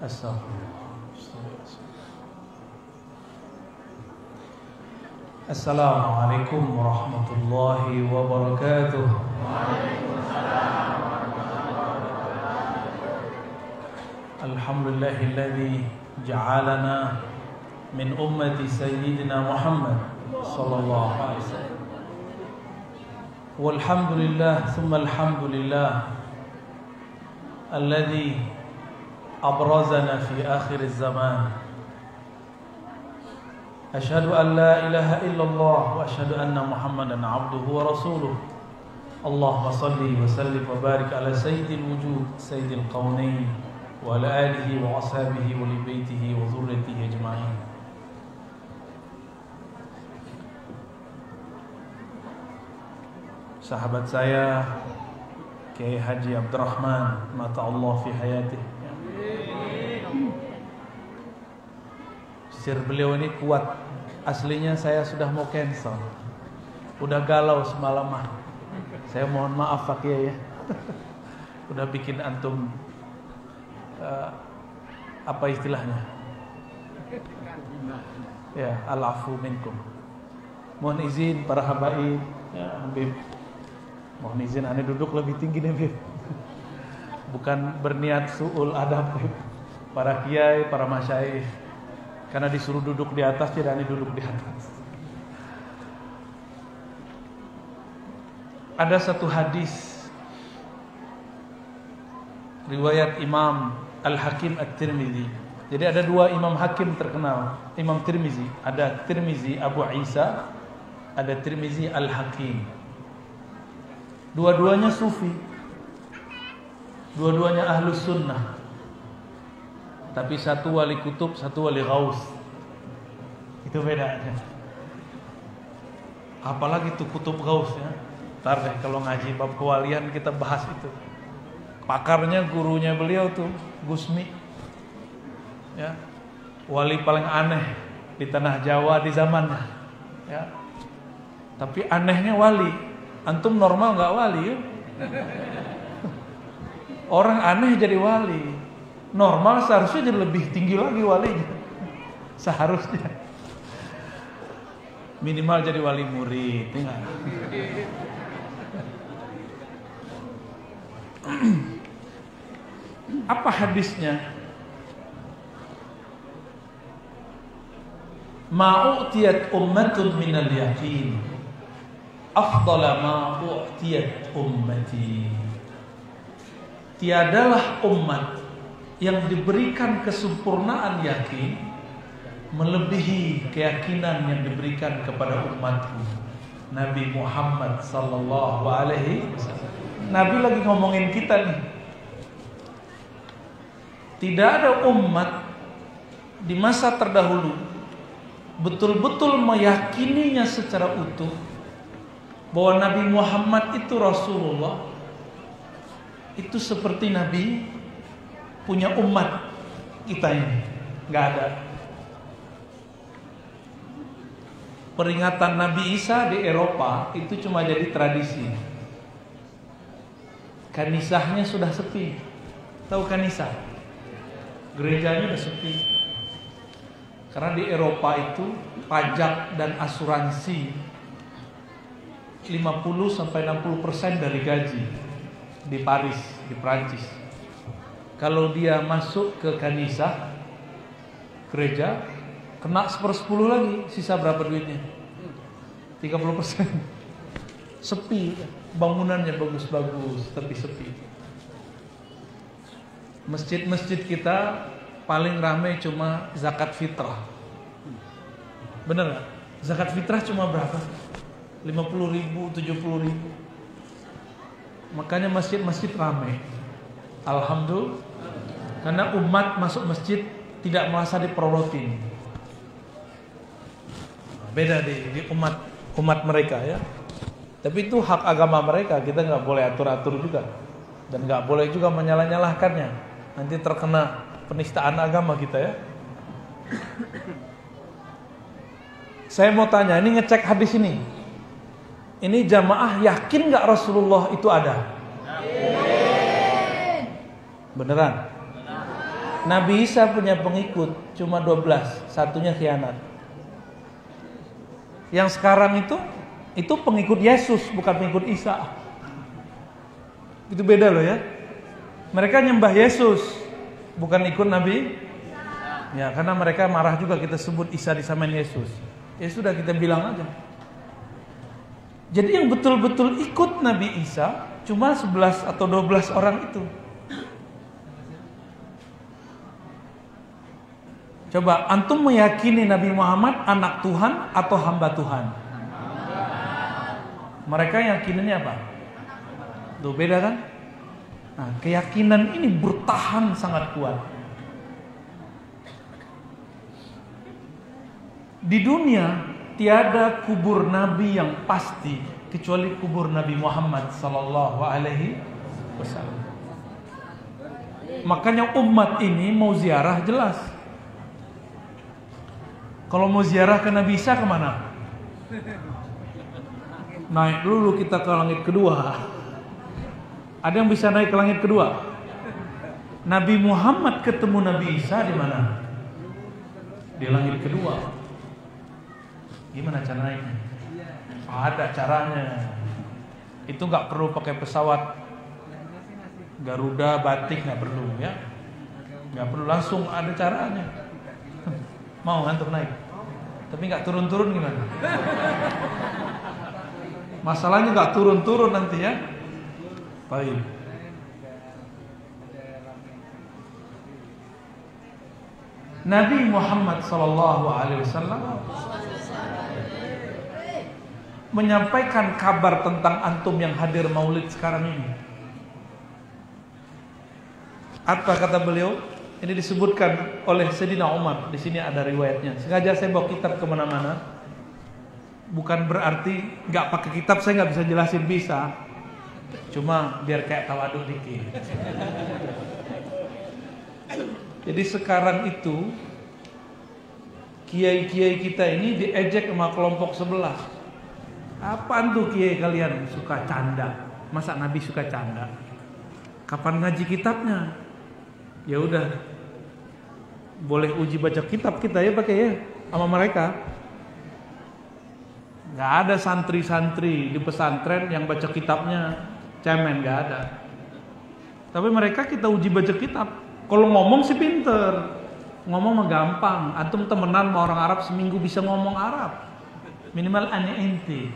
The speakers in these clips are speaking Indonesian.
Assalamualaikum warahmatullahi wabarakatuh. Alhamdulillahilladzi ja'alana min ummati sayyidina Muhammad sallallahu alaihi wasallam. Walhamdulillah thumma alhamdulillah alladzi abrazana fi akhir az-zaman. Asyhadu an la ilaha illallah wa asyhadu anna Muhammadan abduhu wa rasuluh. Allahumma salli wa sallim wa barik ala sayyidil wujud sayyidil qaunain wa ala alihi wa ashabihi wa li baitihi wa dzurriyyatihi ajma'in. Sahabat saya Kiai Haji Abdurrahman, mata Allah fi hayatih. Sisir beliau ini kuat. Aslinya saya sudah mau cancel, udah galau semalaman. Saya mohon maaf Pak Kiai ya. Udah bikin antum apa istilahnya? Ya, al-afu minkum. Mohon izin para habaib, ya, Habib. Mohon izin aneh duduk lebih tinggi nih, Habib. Bukan berniat su'ul adab, Habib. Para kiai, para masyayikh. Karena disuruh duduk di atas, tidak aneh duduk di atas. Ada satu hadis riwayat Imam Al-Hakim At-Tirmizi. Jadi ada dua Imam Hakim terkenal, Imam Tirmizi. Ada Tirmizi Abu Isa, ada Tirmizi Al-Hakim. Dua-duanya sufi, dua-duanya ahlus sunnah. Tapi satu wali kutub, satu wali ghaus. Itu bedanya. Apalagi itu kutub ghaus ya. Ntar deh kalau ngaji bab kewalian kita bahas itu. Pakarnya gurunya beliau tuh Gusmi. Ya. Wali paling aneh di tanah Jawa di zamannya. Ya. Tapi anehnya wali. Antum normal enggak wali ya? Orang aneh jadi wali. Normal seharusnya jadi lebih tinggi lagi walinya. Seharusnya. Minimal jadi wali murid, tinggal. Apa hadisnya? Ma'u'tiyat ummatun minal yaqin afdala ma'u'tiyat ummati. Tiadalah umat yang diberikan kesempurnaan yakin melebihi keyakinan yang diberikan kepada umatku Nabi Muhammad sallallahu alaihi wasallam. Nabi lagi ngomongin kita nih. Tidak ada umat di masa terdahulu betul-betul meyakininya secara utuh bahwa Nabi Muhammad itu Rasulullah, itu seperti Nabi punya umat kita ini. Nggak ada. Peringatan Nabi Isa di Eropa itu cuma jadi tradisi. Kanisahnya sudah sepi. Tahu kanisah? Gerejanya udah sepi. Karena di Eropa itu pajak dan asuransi 50-60% dari gaji di Paris, di Prancis. Kalau dia masuk ke kanisah gereja, kena 1/10 lagi, sisa berapa duitnya? 30%. Sepi, bangunannya bagus-bagus, tapi sepi. Masjid-masjid kita paling ramai cuma zakat fitrah. Bener gak? Zakat fitrah cuma berapa? 50.000, 70.000. Makanya masjid-masjid ramai. Alhamdulillah. Karena umat masuk masjid tidak merasa diperolotin. Beda di umat mereka ya. Tapi itu hak agama mereka, kita nggak boleh atur-atur juga, dan nggak boleh juga menyalah-nyalahkannya. Nanti terkena penistaan agama kita ya. Saya mau tanya, ini ngecek hadis ini. Ini jamaah yakin nggak Rasulullah itu ada? Beneran? Nabi Isa punya pengikut cuma 12, satunya khianat. Yang sekarang itu pengikut Yesus, bukan pengikut Isa. Itu beda loh ya. Mereka nyembah Yesus, bukan ikut Nabi. Ya, karena mereka marah juga kita sebut Isa disamain Yesus. Ya sudah, kita bilang aja. Jadi yang betul-betul ikut Nabi Isa cuma 11 atau 12 orang itu. Coba antum meyakini Nabi Muhammad anak Tuhan atau hamba Tuhan? Mereka yakinannya apa? Tuh beda kan? Nah, keyakinan ini bertahan sangat kuat. Di dunia tiada kubur Nabi yang pasti kecuali kubur Nabi Muhammad sallallahu alaihi wasallam. Makanya umat ini mau ziarah jelas. Kalau mau ziarah ke Nabi Isa kemana? Naik dulu kita ke langit kedua. Ada yang bisa naik ke langit kedua? Nabi Muhammad ketemu Nabi Isa di mana? Di langit kedua. Gimana cara naiknya? Ada caranya. Itu nggak perlu pakai pesawat Garuda, Batik, nggak perlu ya. Nggak perlu, langsung ada caranya. Mau ngantuk naik, tapi nggak turun-turun gimana? Masalahnya nggak turun-turun nanti ya. Baik. Nabi Muhammad SAW menyampaikan kabar tentang antum yang hadir maulid sekarang ini. Apa kata beliau? Ini disebutkan oleh Sayyidina Umar. Di sini ada riwayatnya. Sengaja saya bawa kitab kemana-mana. Bukan berarti nggak pakai kitab saya nggak bisa jelasin, bisa. Cuma biar kayak tawaduk dikit. Jadi sekarang itu kiai-kiai kita ini diejek sama kelompok sebelah. Apaan tuh kiai kalian suka canda? Masa Nabi suka canda? Kapan ngaji kitabnya? Ya udah, boleh uji baca kitab kita ya pakai ya sama mereka. Nggak ada santri-santri di pesantren yang baca kitabnya cemen, nggak ada. Tapi mereka kita uji baca kitab. Kalau ngomong sih pinter, ngomong mah gampang. Antum temenan sama orang Arab seminggu bisa ngomong Arab. Minimal ana enti.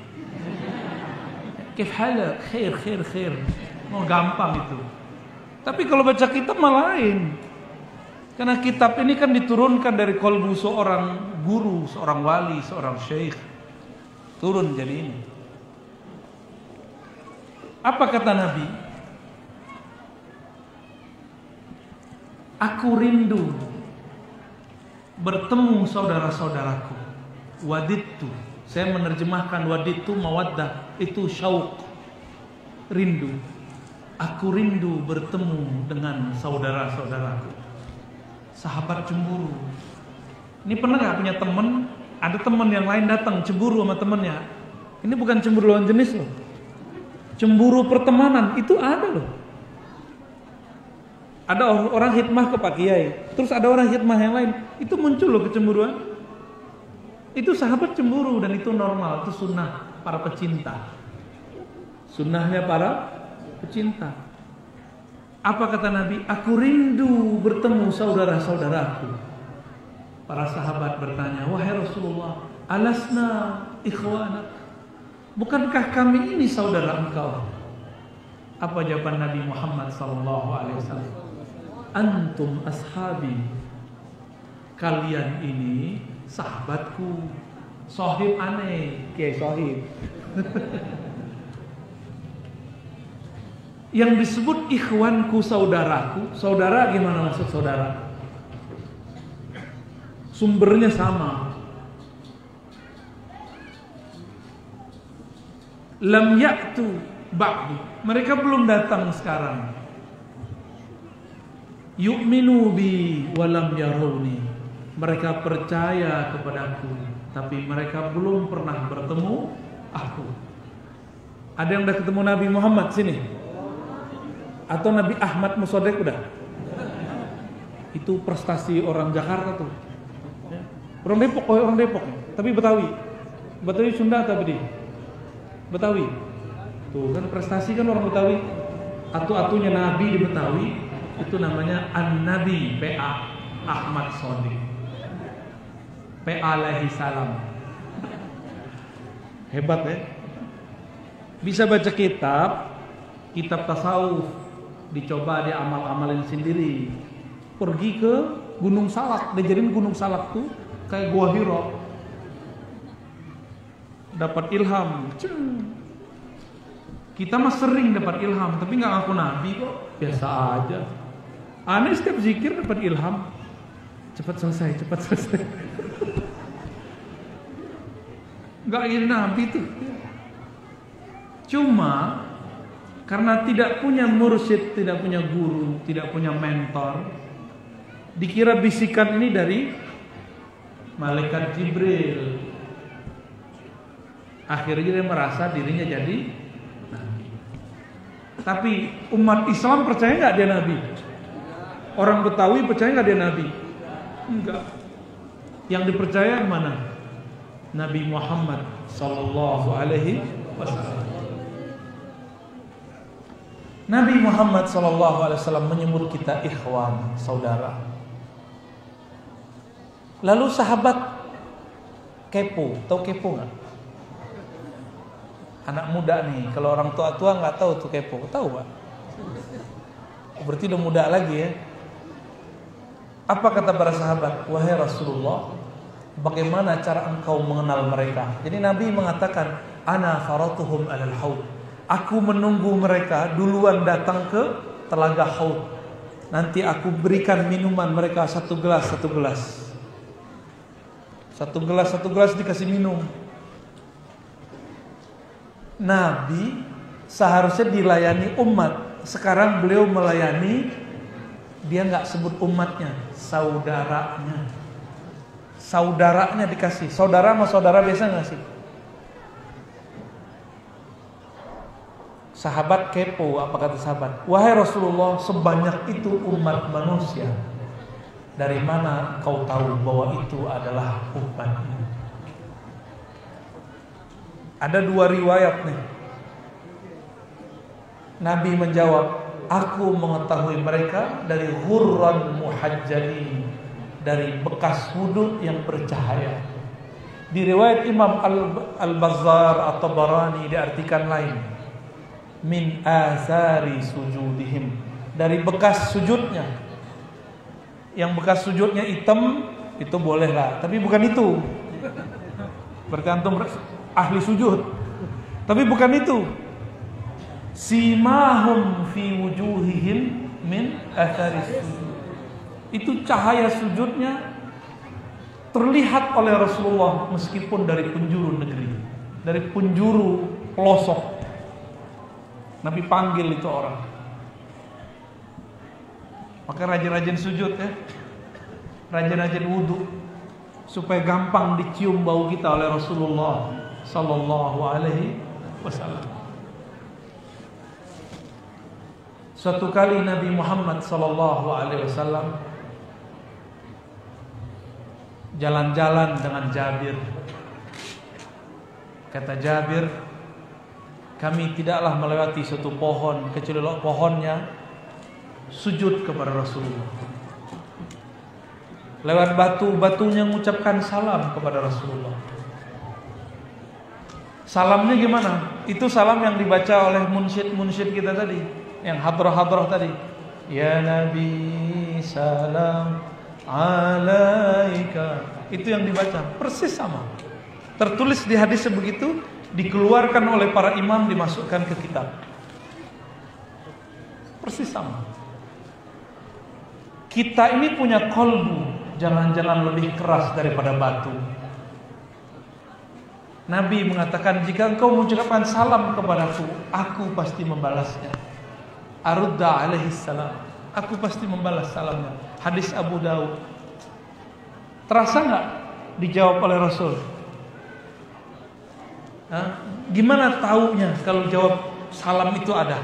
Kif halak? Khair. Mau gampang itu. Tapi kalau baca kitab malah lain. Karena kitab ini kan diturunkan dari kolbu seorang guru, seorang wali, seorang syekh. Turun jadi ini. Apa kata Nabi? Aku rindu bertemu saudara-saudaraku. Wadittu. Saya menerjemahkan wadittu mawaddah. Itu syauq. Rindu. Aku rindu bertemu dengan saudara-saudaraku. Sahabat cemburu. Ini pernah gak punya temen, ada temen yang lain datang cemburu sama temennya. Ini bukan cemburu lawan jenis loh. Cemburu pertemanan, itu ada loh. Ada orang khidmah ke Pak Kiai, terus ada orang khidmah yang lain, itu muncul loh kecemburuan. Itu sahabat cemburu dan itu normal, itu sunnah para pecinta. Sunnahnya para pecinta. Apa kata Nabi? Aku rindu bertemu saudara-saudaraku. Para sahabat bertanya, wahai Rasulullah, alasna ikhwanak? Bukankah kami ini saudara engkau? Apa jawaban Nabi Muhammad SAW? Antum ashabi. Kalian ini sahabatku. Sohib aneh, kayak sohib. Yang disebut ikhwanku, saudaraku. Saudara gimana maksud saudara? Sumbernya sama. Lam ya'tu ba'du. Mereka belum datang sekarang. Yu'minu bi walam yarawni. Mereka percaya kepadaku, tapi mereka belum pernah bertemu aku. Ada yang udah ketemu Nabi Muhammad sini? Atau Nabi Ahmad Musodek udah? Itu prestasi orang Jakarta tuh. Ya. Orang Depok, tapi Betawi. Betawi Sunda atau Betawi? Betawi. Tuh kan prestasi kan orang Betawi. Atu-atunya Nabi di Betawi itu namanya An-Nabi PA Ahmad Shadiq. PA alaihi salam. Hebat ya. Bisa baca kitab tasawuf, dicoba dia amal-amalin sendiri. Pergi ke Gunung Salak, dijadiin Gunung Salak tuh kayak Gua Hira. Dapat ilham. Kita mah sering dapat ilham, tapi nggak ngaku nabi kok, biasa aja. Aneh setiap zikir dapat ilham. Cepat selesai. Nggak ingin nabi tuh. Cuma karena tidak punya mursyid, tidak punya guru, tidak punya mentor, dikira bisikan ini dari malaikat Jibril. Akhirnya dia merasa dirinya jadi nabi. Tapi umat Islam percaya nggak dia nabi? Orang Betawi percaya nggak dia nabi? Enggak. Yang dipercaya mana? Nabi Muhammad sallallahu alaihi wasallam. Nabi Muhammad sallallahu alaihi wasallam menyebut kita ikhwan, saudara. Lalu sahabat kepo, tahu kepo nggak? Anak muda nih, kalau orang tua nggak tahu tuh kepo, tahu Pak? Berarti udah muda lagi ya. Apa kata para sahabat? Wahai Rasulullah, bagaimana cara engkau mengenal mereka? Jadi Nabi mengatakan, ana faratuhum alal haud. Aku menunggu mereka duluan datang ke telaga haud. Nanti aku berikan minuman mereka satu gelas. Satu gelas dikasih minum. Nabi seharusnya dilayani umat. Sekarang beliau melayani, dia nggak sebut umatnya, saudaranya. Saudaranya dikasih. Saudara sama saudara biasa nggak sih? Sahabat kepo, apa kata sahabat? Wahai Rasulullah, sebanyak itu umat manusia, dari mana kau tahu bahwa itu adalah umatnya? Ada dua riwayat nih. Nabi menjawab, aku mengetahui mereka dari hurran muhajjalin, dari bekas wudhu yang bercahaya. Di riwayat Imam Al-Bazzar atau Barani diartikan lain, min asari sujudihim, dari bekas sujudnya. Yang bekas sujudnya hitam itu boleh lah, tapi bukan itu. Bergantung ahli sujud. Tapi bukan itu. Simahum fi wujuhihim min athari sujud. Itu cahaya sujudnya terlihat oleh Rasulullah meskipun dari penjuru negeri, dari penjuru pelosok. Nabi panggil itu orang. Maka rajin-rajin sujud ya, rajin-rajin wudhu, supaya gampang dicium bau kita oleh Rasulullah sallallahu alaihi wasallam. Suatu kali Nabi Muhammad sallallahu alaihi wasallam jalan-jalan dengan Jabir. Kata Jabir, kami tidaklah melewati suatu pohon kecuali pohonnya sujud kepada Rasulullah. Lewat batunya mengucapkan salam kepada Rasulullah. Salamnya gimana? Itu salam yang dibaca oleh munsyid kita tadi, yang hadrah tadi. Ya Nabi salam alaika. Itu yang dibaca, persis sama. Tertulis di hadis sebegitu, dikeluarkan oleh para imam, dimasukkan ke kitab. Persis sama. Kita ini punya kolbu, jangan-jangan lebih keras daripada batu. Nabi mengatakan, jika engkau mengucapkan salam kepadaku, aku pasti membalasnya. Arudda alaihi salam, aku pasti membalas salamnya. Hadis Abu Daud. Terasa nggak dijawab oleh Rasul? Gimana taunya kalau jawab salam itu ada?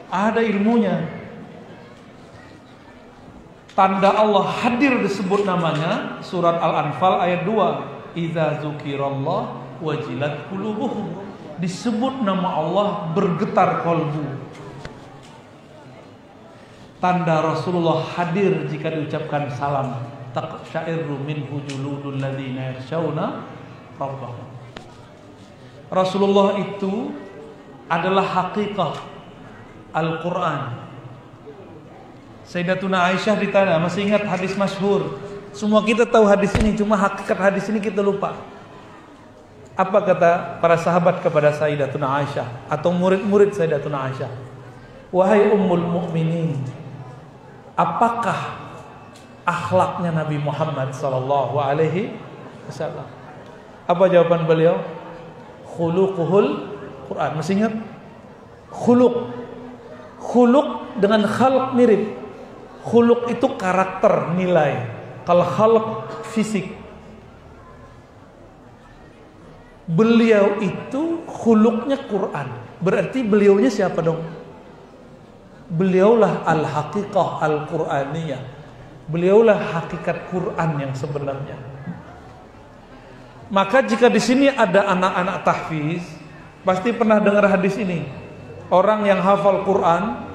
Ada ilmunya. Tanda Allah hadir disebut namanya surat Al-Anfal ayat 2. Idza dzukirallah wajilat qulubuhum. Disebut nama Allah bergetar kalbu. Tanda Rasulullah hadir jika diucapkan salam. Taqsha'iru minhu juludul ladzina yakhshawna rabbahum. Rasulullah itu adalah hakikah Al-Quran. Sayyidatuna Aisyah ditanya, masih ingat hadis masyhur? Semua kita tahu hadis ini, cuma hakikat hadis ini kita lupa. Apa kata para sahabat kepada Sayyidatuna Aisyah atau murid-murid Sayyidatuna Aisyah? Wahai ummul mukminin, apakah akhlaknya Nabi Muhammad sallallahu alaihi wasallam? Apa jawaban beliau? Khuluquhul Quran. Masih ingat? Khuluq dengan khalq mirip. Khuluq itu karakter, nilai. Kalau khalq fisik. Beliau itu khuluqnya Quran. Berarti beliaunya siapa dong? Beliaulah al-haqiqah al-Quraniyah. Beliaulah hakikat Quran yang sebenarnya. Maka jika di sini ada anak-anak tahfiz, pasti pernah dengar hadis ini. Orang yang hafal Quran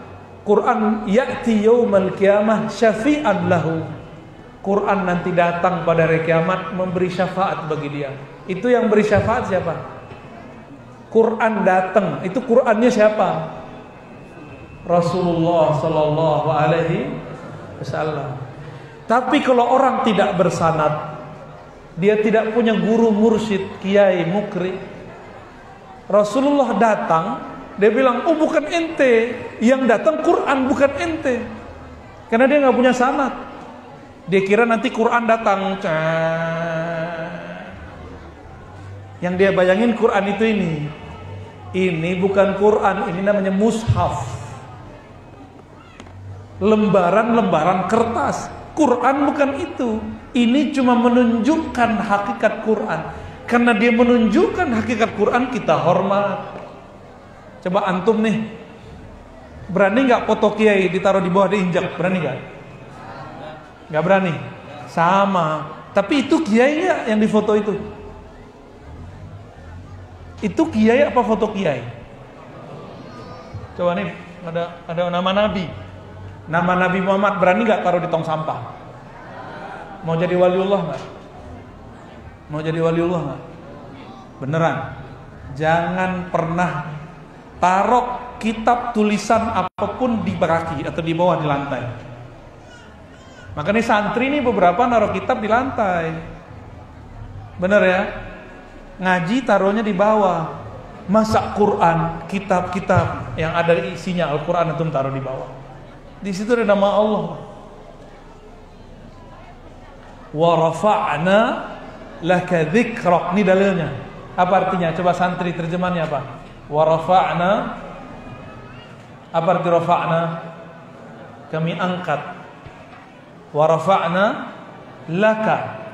ya'ti yaumal qiyamah syafi'an lahu. Quran nanti datang pada hari kiamat memberi syafaat bagi dia. Itu yang beri syafaat siapa? Quran datang. Itu Qurannya siapa? Rasulullah sallallahu alaihi wasallam. Tapi kalau orang tidak bersanad, dia tidak punya guru mursyid, kiai, mukri, Rasulullah datang, dia bilang, oh bukan ente, yang datang Quran bukan ente, karena dia nggak punya sanad. Dia kira nanti Quran datang, yang dia bayangin Quran itu ini bukan Quran, ini namanya mushaf, lembaran-lembaran kertas. Quran bukan itu. Ini cuma menunjukkan hakikat Quran. Karena dia menunjukkan hakikat Quran, kita hormat. Coba antum nih, berani nggak foto kiai ditaruh di bawah diinjak? Berani nggak? Nggak berani. Sama. Tapi itu kiai nggak yang difoto itu? Itu kiai apa foto kiai? Coba nih, ada nama Nabi. Nama Nabi Muhammad, berani gak taruh di tong sampah? Mau jadi waliullah gak? Mau jadi waliullah gak? Beneran. Jangan pernah taruh kitab tulisan apapun di kaki atau di bawah di lantai. Makanya santri nih beberapa naruh kitab di lantai. Bener ya? Ngaji taruhnya di bawah. Masa Quran, kitab-kitab yang ada isinya Al-Quran itu taruh di bawah. Di situ ada nama Allah. Wa rafa'na laka dzikrak. Ini dalilnya. Apa artinya? Coba santri terjemahannya apa? Wa rafa'na. Apa arti rafa'na? Kami angkat. Wa rafa'na laka.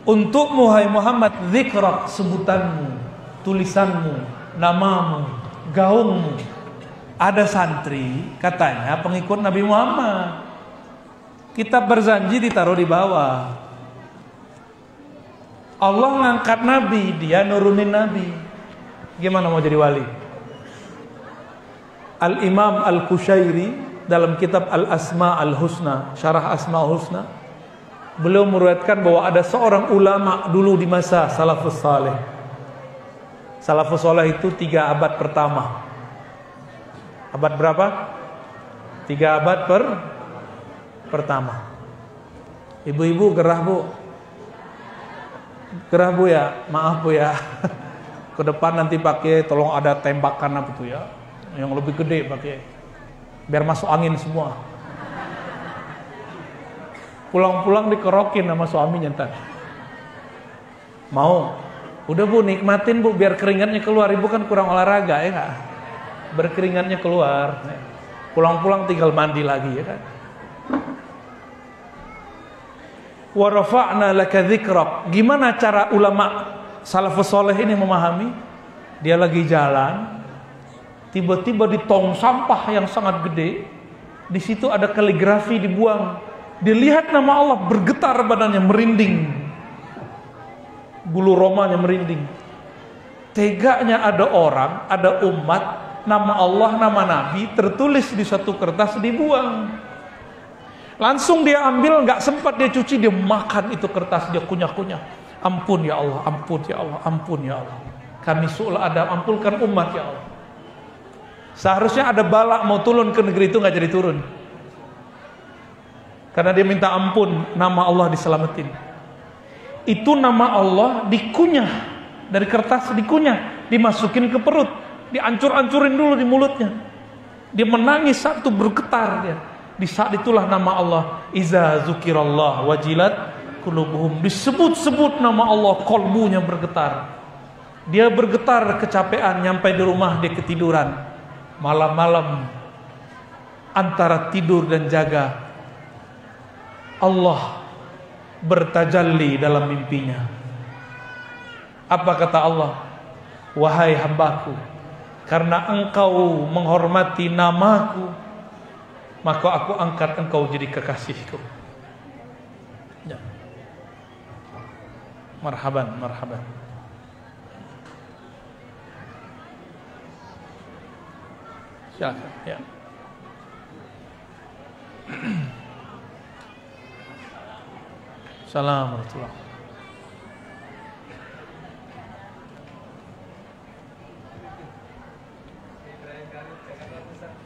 Untukmu hai Muhammad dzikrak, sebutanmu, tulisanmu, namamu, gaungmu. Ada santri katanya pengikut Nabi Muhammad, kitab berjanji ditaruh di bawah. Allah ngangkat Nabi, dia nurunin Nabi. Gimana mau jadi wali? Al-Imam Al-Qushairi dalam kitab Al-Asma Al-Husna, Syarah Asma Al-Husna, beliau meriwayatkan bahwa ada seorang ulama dulu di masa Salafus Saleh. Salafus Saleh itu 3 abad pertama. Abad berapa? 3 abad pertama. Ibu-ibu gerah bu. Gerah bu ya. Maaf bu ya. Ke depan nanti pakai, tolong ada tembakan apa tuh ya, yang lebih gede pakai, biar masuk angin semua. Pulang-pulang dikerokin sama suaminya ntar. Mau? Udah bu, nikmatin bu, biar keringatnya keluar. Ibu kan kurang olahraga ya gak? Berkeringatnya keluar, pulang-pulang tinggal mandi lagi ya kan. Wa rafa'na laka dzikrak. Gimana cara ulama salafus saleh ini memahami? Dia lagi jalan, tiba-tiba di tong sampah yang sangat gede, di situ ada kaligrafi dibuang, Dilihat nama Allah, bergetar badannya, merinding, bulu romanya merinding. Teganya ada orang, ada umat, nama Allah, nama Nabi tertulis di satu kertas, dibuang. Langsung dia ambil, nggak sempat dia cuci, dia makan itu kertas, dia kunyah-kunyah. Ampun ya Allah, ampun ya Allah, ampun ya Allah. Kami su'ul Adam, ampunkan umat ya Allah. Seharusnya ada bala mau turun ke negeri itu, nggak jadi turun. Karena dia minta ampun, nama Allah diselamatin. Itu nama Allah dikunyah, dari kertas dikunyah, dimasukin ke perut, diancur-ancurin dulu di mulutnya. Dia menangis saat itu, bergetar dia. Di saat itulah nama Allah, iza zukirallah wajilat qulubuhum, disebut-sebut nama Allah, kolbunya bergetar. Dia bergetar kecapean, nyampe di rumah dia ketiduran. Malam-malam antara tidur dan jaga, Allah bertajalli dalam mimpinya. Apa kata Allah? Wahai hambaku, karena engkau menghormati namaku, maka aku angkat engkau jadi kekasihku. Ya. Marhaban, marhaban. Silakan, ya. Assalamualaikum warahmatullahi.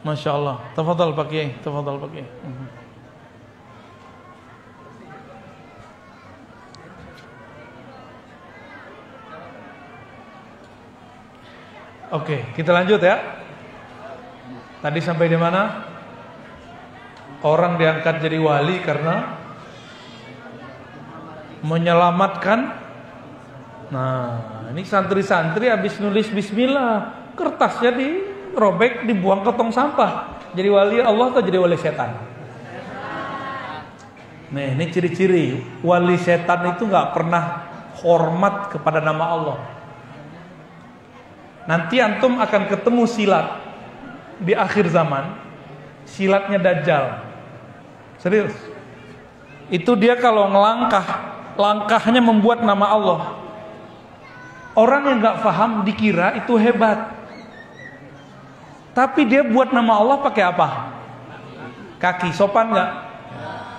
Masya Allah. Tafadhal Pak Kiai, tafadhal Pak Kiai. Oke, kita lanjut ya. Tadi sampai di mana? Orang diangkat jadi wali karena menyelamatkan. Nah, ini santri-santri habis nulis bismillah, kertasnya dirobek, dibuang ke tong sampah. Jadi wali Allah atau jadi wali setan? Nih, ini ciri-ciri wali setan itu nggak pernah hormat kepada nama Allah. Nanti antum akan ketemu silat di akhir zaman, silatnya Dajjal. Serius. Itu dia kalau ngelangkah, langkahnya membuat nama Allah. Orang yang gak paham dikira itu hebat, tapi dia buat nama Allah pakai apa? Kaki. Sopan gak?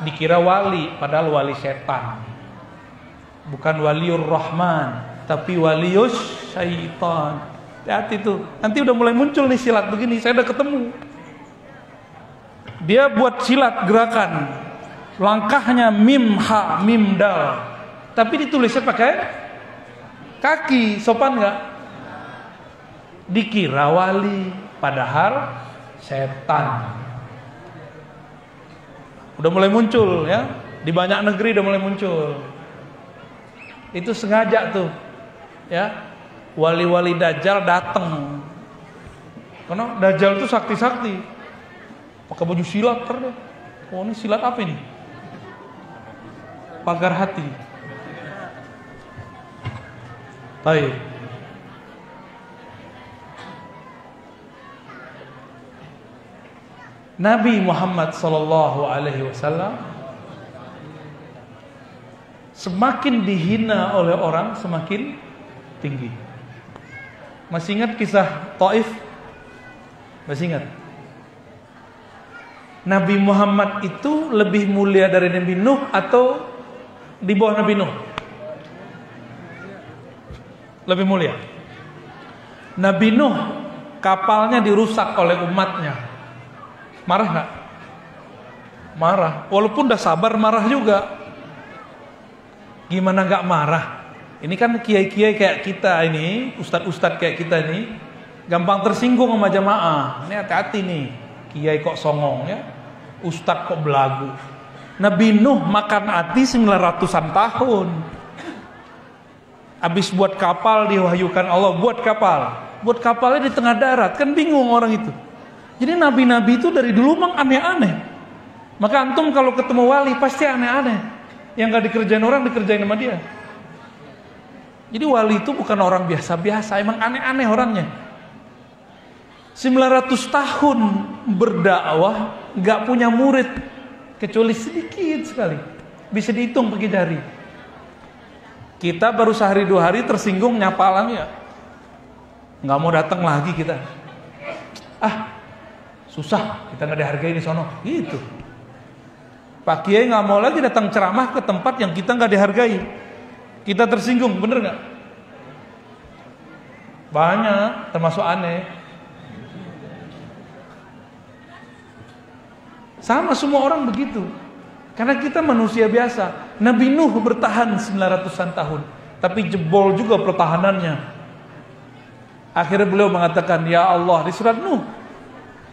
Dikira wali, padahal wali setan. Bukan waliur rahman, tapi walius syaitan. Hati-hati tuh, nanti udah mulai muncul nih silat begini. Saya udah ketemu. Dia buat silat gerakan, langkahnya mim ha mim dal, tapi ditulisnya pakai kaki. Sopan nggak? Dikira wali, padahal setan. Udah mulai muncul ya, di banyak negeri udah mulai muncul. Itu sengaja tuh ya, wali-wali Dajjal datang. Karena Dajjal itu sakti-sakti, pakai baju silat terus. Oh, ini silat apa ini? Pagar hati. Baik. Nabi Muhammad sallallahu alaihi wasallam semakin dihina oleh orang semakin tinggi. Masih ingat kisah Taif? Masih ingat? Nabi Muhammad itu lebih mulia dari Nabi Nuh atau di bawah Nabi Nuh? Lebih mulia. Nabi Nuh kapalnya dirusak oleh umatnya. Marah nggak? Marah. Walaupun udah sabar marah juga. Gimana nggak marah? Ini kan kiai-kiai kayak kita ini, ustadz-ustadz kayak kita ini, gampang tersinggung sama jamaah. Ini hati-hati nih. Kiai kok songong ya, ustadz kok belagu. Nabi Nuh makan hati 900-an tahun. Habis buat kapal diwahyukan Allah, buat kapal. Buat kapalnya di tengah darat, kan bingung orang itu. Jadi nabi-nabi itu dari dulu memang aneh-aneh. Maka antum kalau ketemu wali pasti aneh-aneh. Yang gak dikerjain orang dikerjain sama dia. Jadi wali itu bukan orang biasa-biasa, emang aneh-aneh orangnya. 900 tahun berdakwah, gak punya murid. kecuali sedikit sekali, bisa dihitung pakai jari. Kita baru sehari 2 hari tersinggung nyapa alami ya, nggak mau datang lagi kita. Susah, kita nggak dihargai di sono, gitu. Pak Kiai nggak mau lagi datang ceramah ke tempat yang kita nggak dihargai. Kita tersinggung, bener nggak? Banyak, termasuk aneh. Sama semua orang begitu. Karena kita manusia biasa. Nabi Nuh bertahan 900-an tahun, tapi jebol juga pertahanannya. Akhirnya beliau mengatakan, ya Allah, di surat Nuh,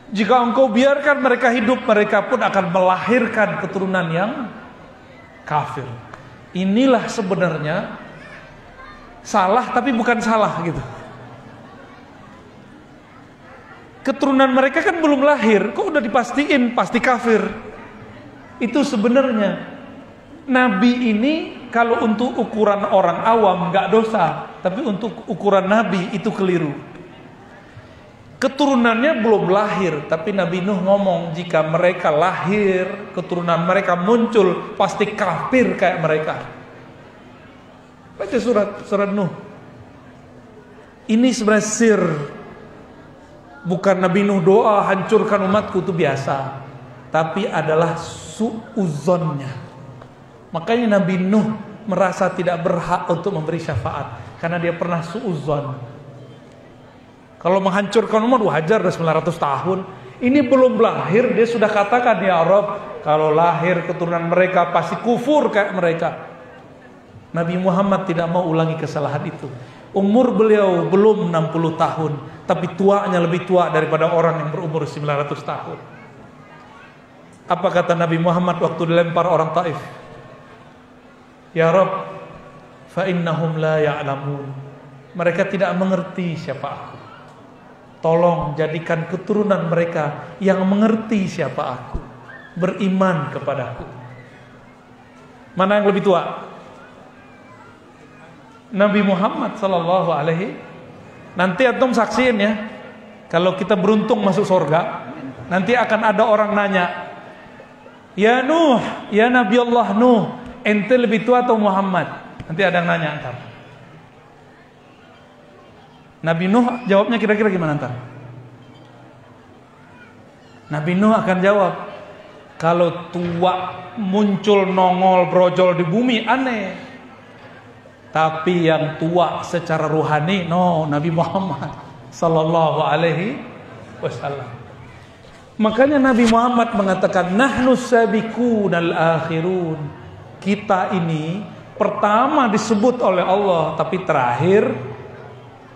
jika engkau biarkan mereka hidup, mereka pun akan melahirkan keturunan yang kafir. Inilah sebenarnya salah, tapi bukan salah gitu. Keturunan mereka kan belum lahir, kok udah dipastiin pasti kafir. Itu sebenarnya Nabi ini kalau untuk ukuran orang awam nggak dosa, tapi untuk ukuran Nabi itu keliru. Keturunannya belum lahir, tapi Nabi Nuh ngomong jika mereka lahir, keturunan mereka muncul, pasti kafir kayak mereka. Baca surat Nuh. Ini sebenarnya sir. Bukan Nabi Nuh doa hancurkan umatku, itu biasa, tapi adalah su'uzonnya. Makanya Nabi Nuh merasa tidak berhak untuk memberi syafaat karena dia pernah su'uzon. Kalau menghancurkan umat wajar, udah 900 tahun. Ini belum lahir dia sudah katakan, ya Rabb, kalau lahir keturunan mereka pasti kufur kayak mereka. Nabi Muhammad tidak mau ulangi kesalahan itu. Umur beliau belum 60 tahun, tapi tuanya lebih tua daripada orang yang berumur 900 tahun. Apa kata Nabi Muhammad waktu dilempar orang Taif? Ya Rabb, fa innahum la ya'lamun. Mereka tidak mengerti siapa aku. Tolong jadikan keturunan mereka yang mengerti siapa aku, beriman kepadaku. Mana yang lebih tua? Nabi Muhammad sallallahu alaihi. Nanti antum saksiin ya, kalau kita beruntung masuk surga, nanti akan ada orang nanya, ya Nuh, ya Nabi Allah Nuh, ente lebih tua atau Muhammad? Nanti ada yang nanya antar. Nabi Nuh jawabnya kira-kira gimana antar? Nabi Nuh akan jawab, kalau tua muncul nongol brojol di bumi aneh. Tapi yang tua secara ruhani, no, Nabi Muhammad sallallahu alaihi wasallam. Makanya Nabi Muhammad mengatakan, nahnu sabiqunal akhirun. Kita ini pertama disebut oleh Allah, tapi terakhir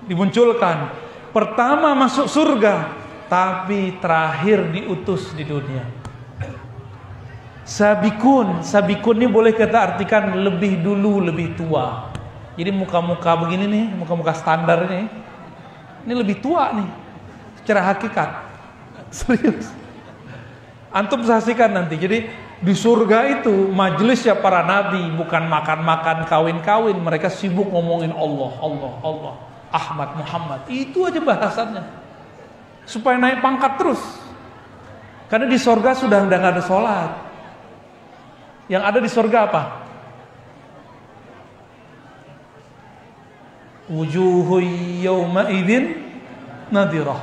dimunculkan. Pertama masuk surga, tapi terakhir diutus di dunia. Sabikun ini boleh kita artikan lebih dulu, lebih tua. Jadi muka-muka begini nih, muka-muka standar nih, ini lebih tua nih secara hakikat. Serius. Antum saksikan nanti. Jadi di surga itu majelisnya para nabi, bukan makan-makan, kawin-kawin. Mereka sibuk ngomongin Allah, Ahmad, Muhammad. Itu aja bahasannya. Supaya naik pangkat terus. Karena di surga sudah nggak ada sholat. Yang ada di surga apa? Wujuhu yawma idzin nadirah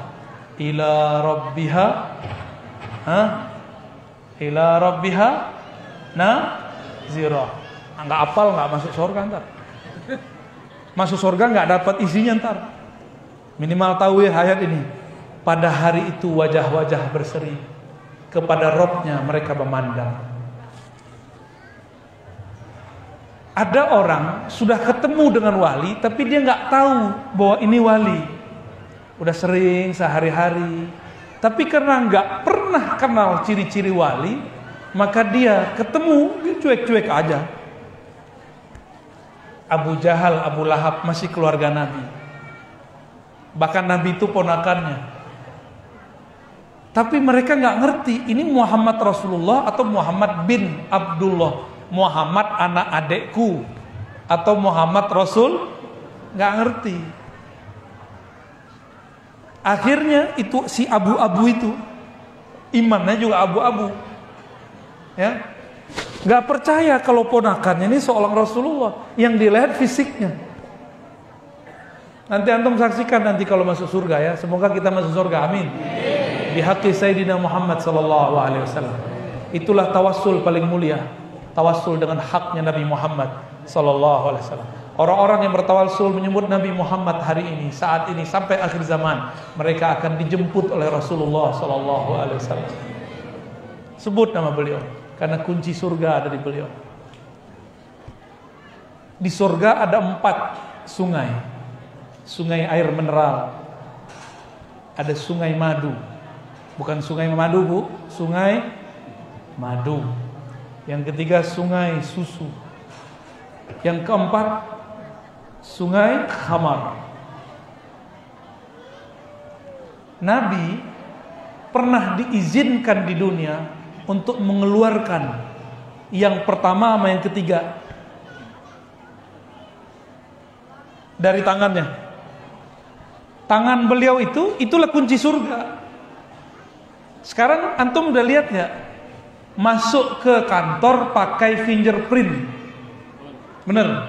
ila rabbiha nazirah. Enggak apal enggak masuk surga ntar. Masuk surga enggak dapat isinya ntar. Minimal tahu ya ayat ini. Pada hari itu wajah-wajah berseri, kepada Rabb-nya mereka memandang. Ada orang sudah ketemu dengan wali, tapi dia nggak tahu bahwa ini wali. Udah sering sehari-hari, tapi karena nggak pernah kenal ciri-ciri wali, maka dia ketemu dia cuek-cuek aja. Abu Jahal, Abu Lahab masih keluarga Nabi. Bahkan Nabi itu ponakannya. Tapi mereka nggak ngerti ini Muhammad Rasulullah atau Muhammad bin Abdullah. Muhammad anak adekku atau Muhammad Rasul, nggak ngerti. Akhirnya itu si abu-abu itu imannya juga abu-abu. Ya, nggak percaya kalau ponakannya ini seorang Rasulullah, yang dilihat fisiknya. Nanti antum saksikan nanti kalau masuk surga ya. Semoga kita masuk surga, amin. Bihaqqi Sayyidina Muhammad sallallahu alaihi wasallam. Itulah tawassul paling mulia. Tawassul dengan haknya Nabi Muhammad sallallahu alaihi wasallam. Orang-orang yang bertawassul menyebut Nabi Muhammad hari ini, saat ini sampai akhir zaman, mereka akan dijemput oleh Rasulullah sallallahu alaihi wasallam. Sebut nama beliau karena kunci surga ada di beliau. Di surga ada 4 sungai. Sungai air mineral. Ada sungai madu. Bukan sungai madu, Bu, sungai madu. Yang ketiga sungai susu. Yang keempat sungai khamar. Nabi pernah diizinkan di dunia untuk mengeluarkan yang pertama sama yang ketiga dari tangannya. Tangan beliau itulah kunci surga. Sekarang antum udah lihat nggak? Masuk ke kantor pakai fingerprint. Bener?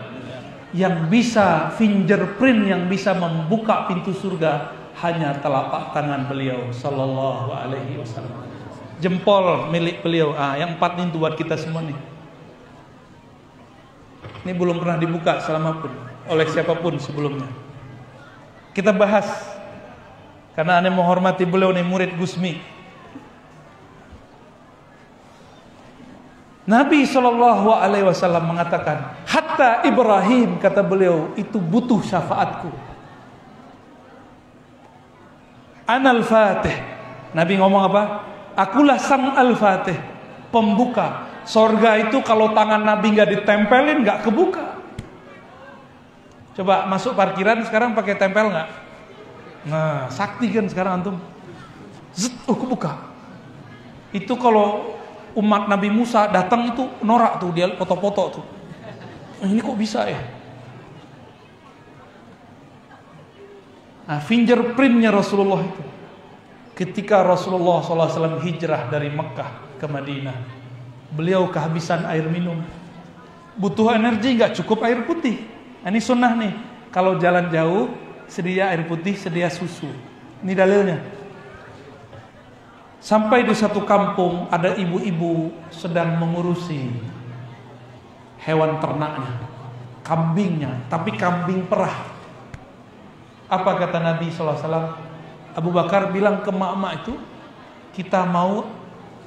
Yang bisa fingerprint, yang bisa membuka pintu surga hanya telapak tangan beliau sallallahu alaihi wasallam. Jempol milik beliau. Yang 4 ini buat kita semua nih. Ini belum pernah dibuka selama pun oleh siapapun sebelumnya. Kita bahas karena ane menghormati beliau nih, murid Gusmi. Nabi sallallahu alaihi wasallam mengatakan, hatta Ibrahim, kata beliau, itu butuh syafaatku. Anal Fatih. Nabi ngomong apa? Akulah sang Al-Fatih, pembuka. Sorga itu kalau tangan Nabi nggak ditempelin nggak kebuka. Coba masuk parkiran sekarang pakai tempel nggak? Nah, sakti kan sekarang antum. Zet, kebuka. Itu kalau umat Nabi Musa datang itu norak tuh, dia foto-foto tuh. Ini kok bisa ya? Nah, fingerprintnya Rasulullah itu. Ketika Rasulullah SAW hijrah dari Mekah ke Madinah, beliau kehabisan air minum. Butuh energi, nggak cukup air putih. Nah, ini sunnah nih. Kalau jalan jauh, sedia air putih, sedia susu. Ini dalilnya. Sampai di satu kampung ada ibu-ibu sedang mengurusi hewan ternaknya, kambingnya, tapi kambing perah. Apa kata Nabi SAW? Abu Bakar bilang ke mak-mak itu, kita mau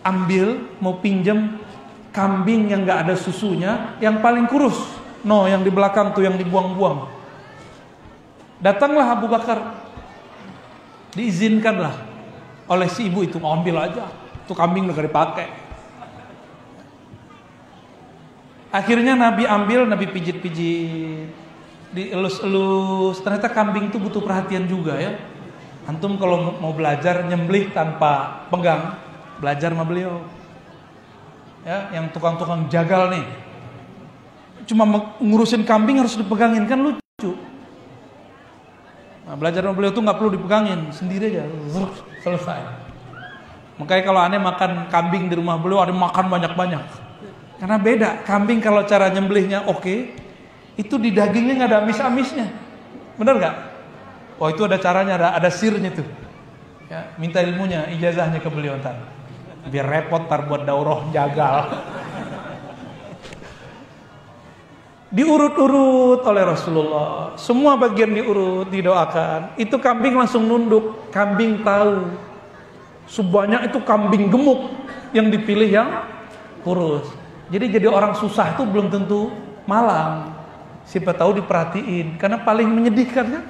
ambil, mau pinjam kambing yang gak ada susunya, yang paling kurus. No, yang di belakang tuh yang dibuang-buang. Datanglah Abu Bakar, diizinkanlah oleh si ibu itu, mau ambil aja. Itu kambing udah gak dipakai. Akhirnya Nabi ambil, Nabi pijit-pijit, dielus-elus. Ternyata kambing itu butuh perhatian juga ya. Antum kalau mau belajar nyembelih tanpa pegang, belajar sama beliau. Ya, yang tukang-tukang jagal nih, cuma ngurusin kambing harus dipegangin, kan lucu. Nah, belajar sama beliau tuh nggak perlu dipegangin, sendiri aja, selesai. Makanya kalau aneh makan kambing di rumah beliau, ada makan banyak-banyak. Karena beda, kambing kalau cara nyembelihnya oke, itu di dagingnya nggak ada amis-amisnya, bener nggak? Oh itu ada caranya, ada sirnya tuh. Ya, minta ilmunya, ijazahnya ke beliau ntar. Biar repot tar buat daurah jagal. Diurut-urut oleh Rasulullah. Semua bagian diurut, didoakan. Itu kambing langsung nunduk. Kambing tahu. Sebanyak itu kambing gemuk yang dipilih yang kurus. Jadi orang susah tuh belum tentu malang. Siapa tahu diperhatiin. Karena paling menyedihkan kan.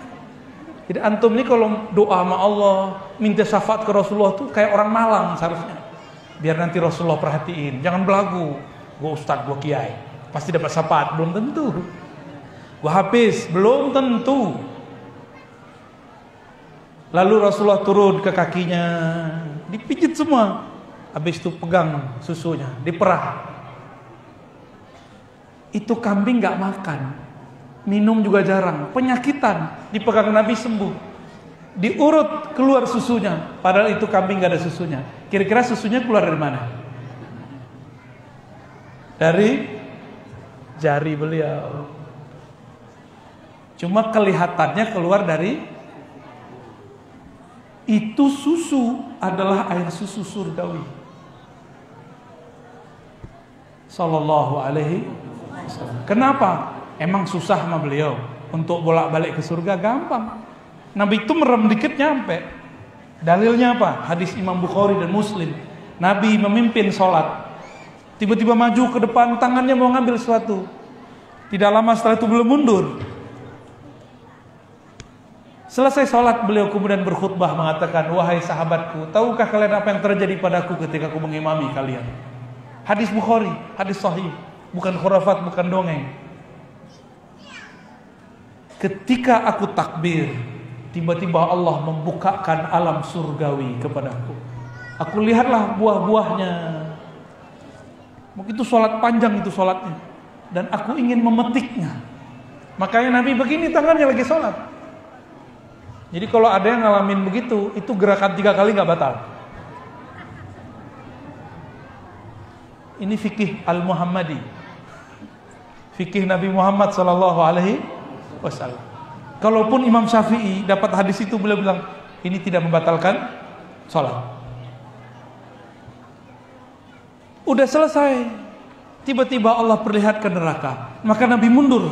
Jadi antum nih kalau doa sama Allah, minta syafaat ke Rasulullah tuh kayak orang malang seharusnya. Biar nanti Rasulullah perhatiin. Jangan belagu. Gua ustadz, gua kiai, pasti dapat syafaat. Belum tentu. Gua hafiz, belum tentu. Lalu Rasulullah turun ke kakinya, dipijit semua. Habis itu pegang susunya, diperah. Itu kambing gak makan, minum juga jarang, penyakitan, dipegang Nabi sembuh. Diurut keluar susunya, padahal itu kambing gak ada susunya. Kira-kira susunya keluar dari mana? dari jari beliau. Cuma kelihatannya keluar dari itu susu adalah air susu surgawi. Sallallahu alaihi wasallam. Kenapa? Emang susah sama beliau untuk bolak-balik ke surga? Gampang. Nabi itu merem dikit nyampe. Dalilnya apa? Hadis Imam Bukhari dan Muslim. Nabi memimpin sholat, tiba-tiba maju ke depan, tangannya mau ngambil sesuatu. Tidak lama setelah itu belum mundur. Selesai sholat, beliau kemudian berkhutbah mengatakan, wahai sahabatku, tahukah kalian apa yang terjadi padaku ketika aku mengimami kalian? Hadis Bukhari, hadis sahih, bukan khurafat, bukan dongeng. Ketika aku takbir, tiba-tiba Allah membukakan alam surgawi kepadaku. Aku lihatlah buah-buahnya. Begitu sholat panjang itu sholatnya, dan aku ingin memetiknya. Makanya Nabi begini tangannya lagi sholat. Jadi kalau ada yang ngalamin begitu, itu gerakan 3 kali nggak batal. Ini fikih al-Muhammadi, fikih Nabi Muhammad sallallahu alaihi wasallam. Kalaupun Imam Syafi'i dapat hadis itu, beliau bilang ini tidak membatalkan sholat. Udah selesai, tiba-tiba Allah perlihatkan neraka, maka Nabi mundur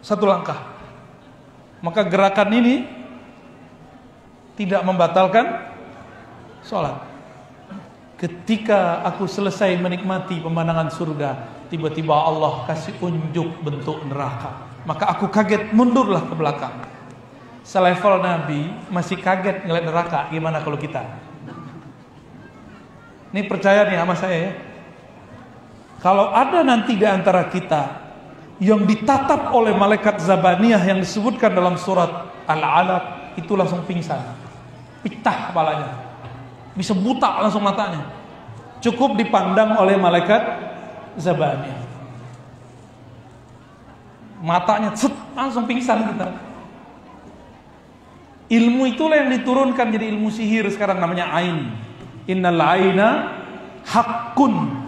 1 langkah. Maka gerakan ini tidak membatalkan sholat. Ketika aku selesai menikmati pemandangan surga, tiba-tiba Allah kasih unjuk bentuk neraka. Maka aku kaget, mundurlah ke belakang. Selevel Nabi masih kaget ngeliat neraka, gimana kalau kita? Ini percaya nih sama saya ya. Kalau ada nanti di antara kita yang ditatap oleh malaikat Zabaniyah yang disebutkan dalam surat Al-Alaq, itu langsung pingsan, pecah kepalanya, bisa buta langsung matanya. Cukup dipandang oleh malaikat Zabaniyah, matanya set, langsung pingsan kita. Ilmu itulah yang diturunkan jadi ilmu sihir sekarang, namanya ain. Innal aina haqqun.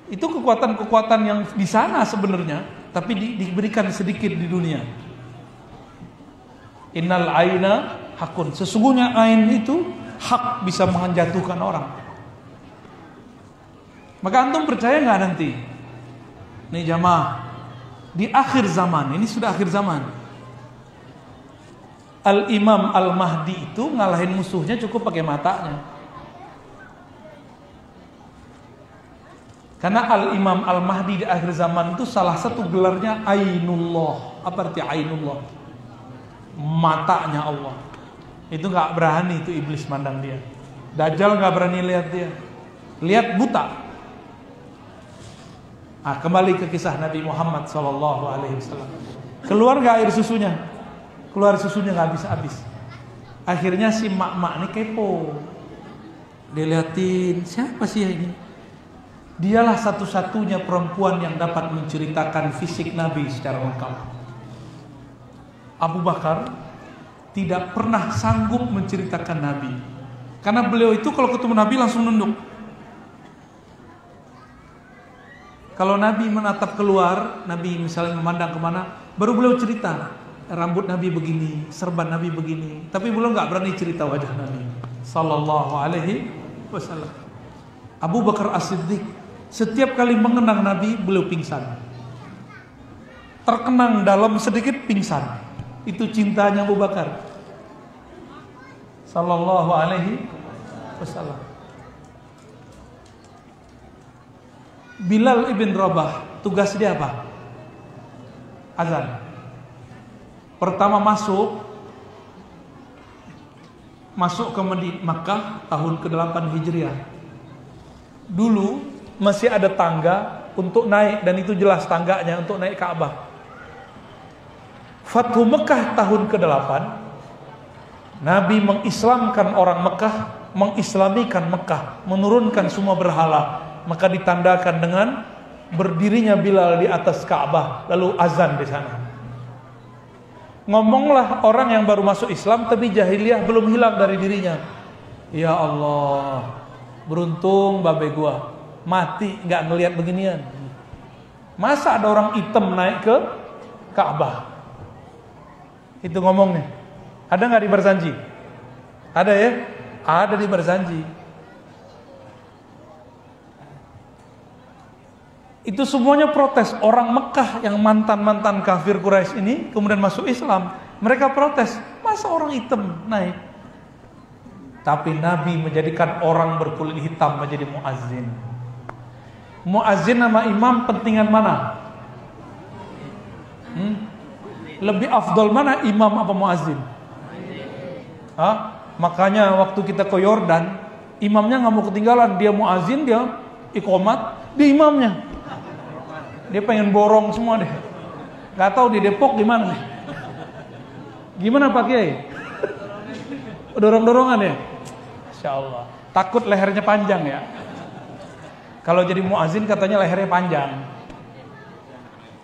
Itu kekuatan-kekuatan yang di sana sebenarnya, tapi diberikan sedikit di dunia. Innal aina haqqun. Sesungguhnya ain itu hak, bisa menjatuhkan orang. Maka antum percaya nggak nanti? Nih jamaah, di akhir zaman, ini sudah akhir zaman, Al-Imam Al-Mahdi itu ngalahin musuhnya cukup pakai matanya. Karena Al-Imam Al-Mahdi di akhir zaman itu salah satu gelarnya Ainullah. Apa arti Ainullah? Matanya Allah. Itu gak berani itu iblis mandang dia. Dajjal gak berani lihat dia. Lihat buta. Nah, kembali ke kisah Nabi Muhammad SAW. Keluar gak air susunya? Keluar susunya gak habis-habis. Akhirnya si mak-mak ini kepo. Dilihatin, siapa sih ini? Dialah satu-satunya perempuan yang dapat menceritakan fisik Nabi secara lengkap. Abu Bakar tidak pernah sanggup menceritakan Nabi, karena beliau itu kalau ketemu Nabi langsung nunduk. Kalau Nabi menatap keluar, Nabi misalnya memandang kemana, baru beliau cerita, rambut Nabi begini, serban Nabi begini. Tapi beliau nggak berani cerita wajah Nabi Sallallahu Alaihi Wasallam. Abu Bakar As-Siddiq setiap kali mengenang Nabi, beliau pingsan. Terkenang dalam sedikit pingsan. Itu cintanya Abu Bakar Sallallahu Alaihi Wasallam. Bilal ibn Rabah, tugas dia apa? Azan. Pertama masuk ke Makkah tahun ke-8 Hijriah. Dulu masih ada tangga untuk naik, dan itu jelas tangganya untuk naik Ka'bah. Fathu Mekah tahun ke-8, Nabi mengislamkan orang Mekah, mengislamikan Mekah, menurunkan semua berhala. Maka ditandakan dengan berdirinya Bilal di atas Ka'bah, lalu azan di sana. Ngomonglah orang yang baru masuk Islam tapi jahiliyah belum hilang dari dirinya. Ya Allah, beruntung babe gua. mati nggak ngelihat beginian. Masa ada orang hitam naik ke Ka'bah? Itu ngomongnya. Ada nggak di Barzanji? Ada ya? Ada di Barzanji. Itu semuanya protes. Orang Mekah yang mantan-mantan kafir Quraisy ini kemudian masuk Islam. Mereka protes. Masa orang hitam naik? Tapi Nabi menjadikan orang berkulit hitam menjadi muazzin. Muazzin sama imam pentingan mana? Lebih afdal mana, imam apa muazzin? Makanya waktu kita ke Yordan, imamnya nggak mau ketinggalan. Dia muazzin, dia iqomat, dia imamnya. Dia pengen borong semua deh. Gak tahu di Depok gimana nih. Gimana Pak Kiai? Dorong-dorongan ya? Insya Allah. Takut lehernya panjang ya. Kalau jadi muazin katanya lehernya panjang.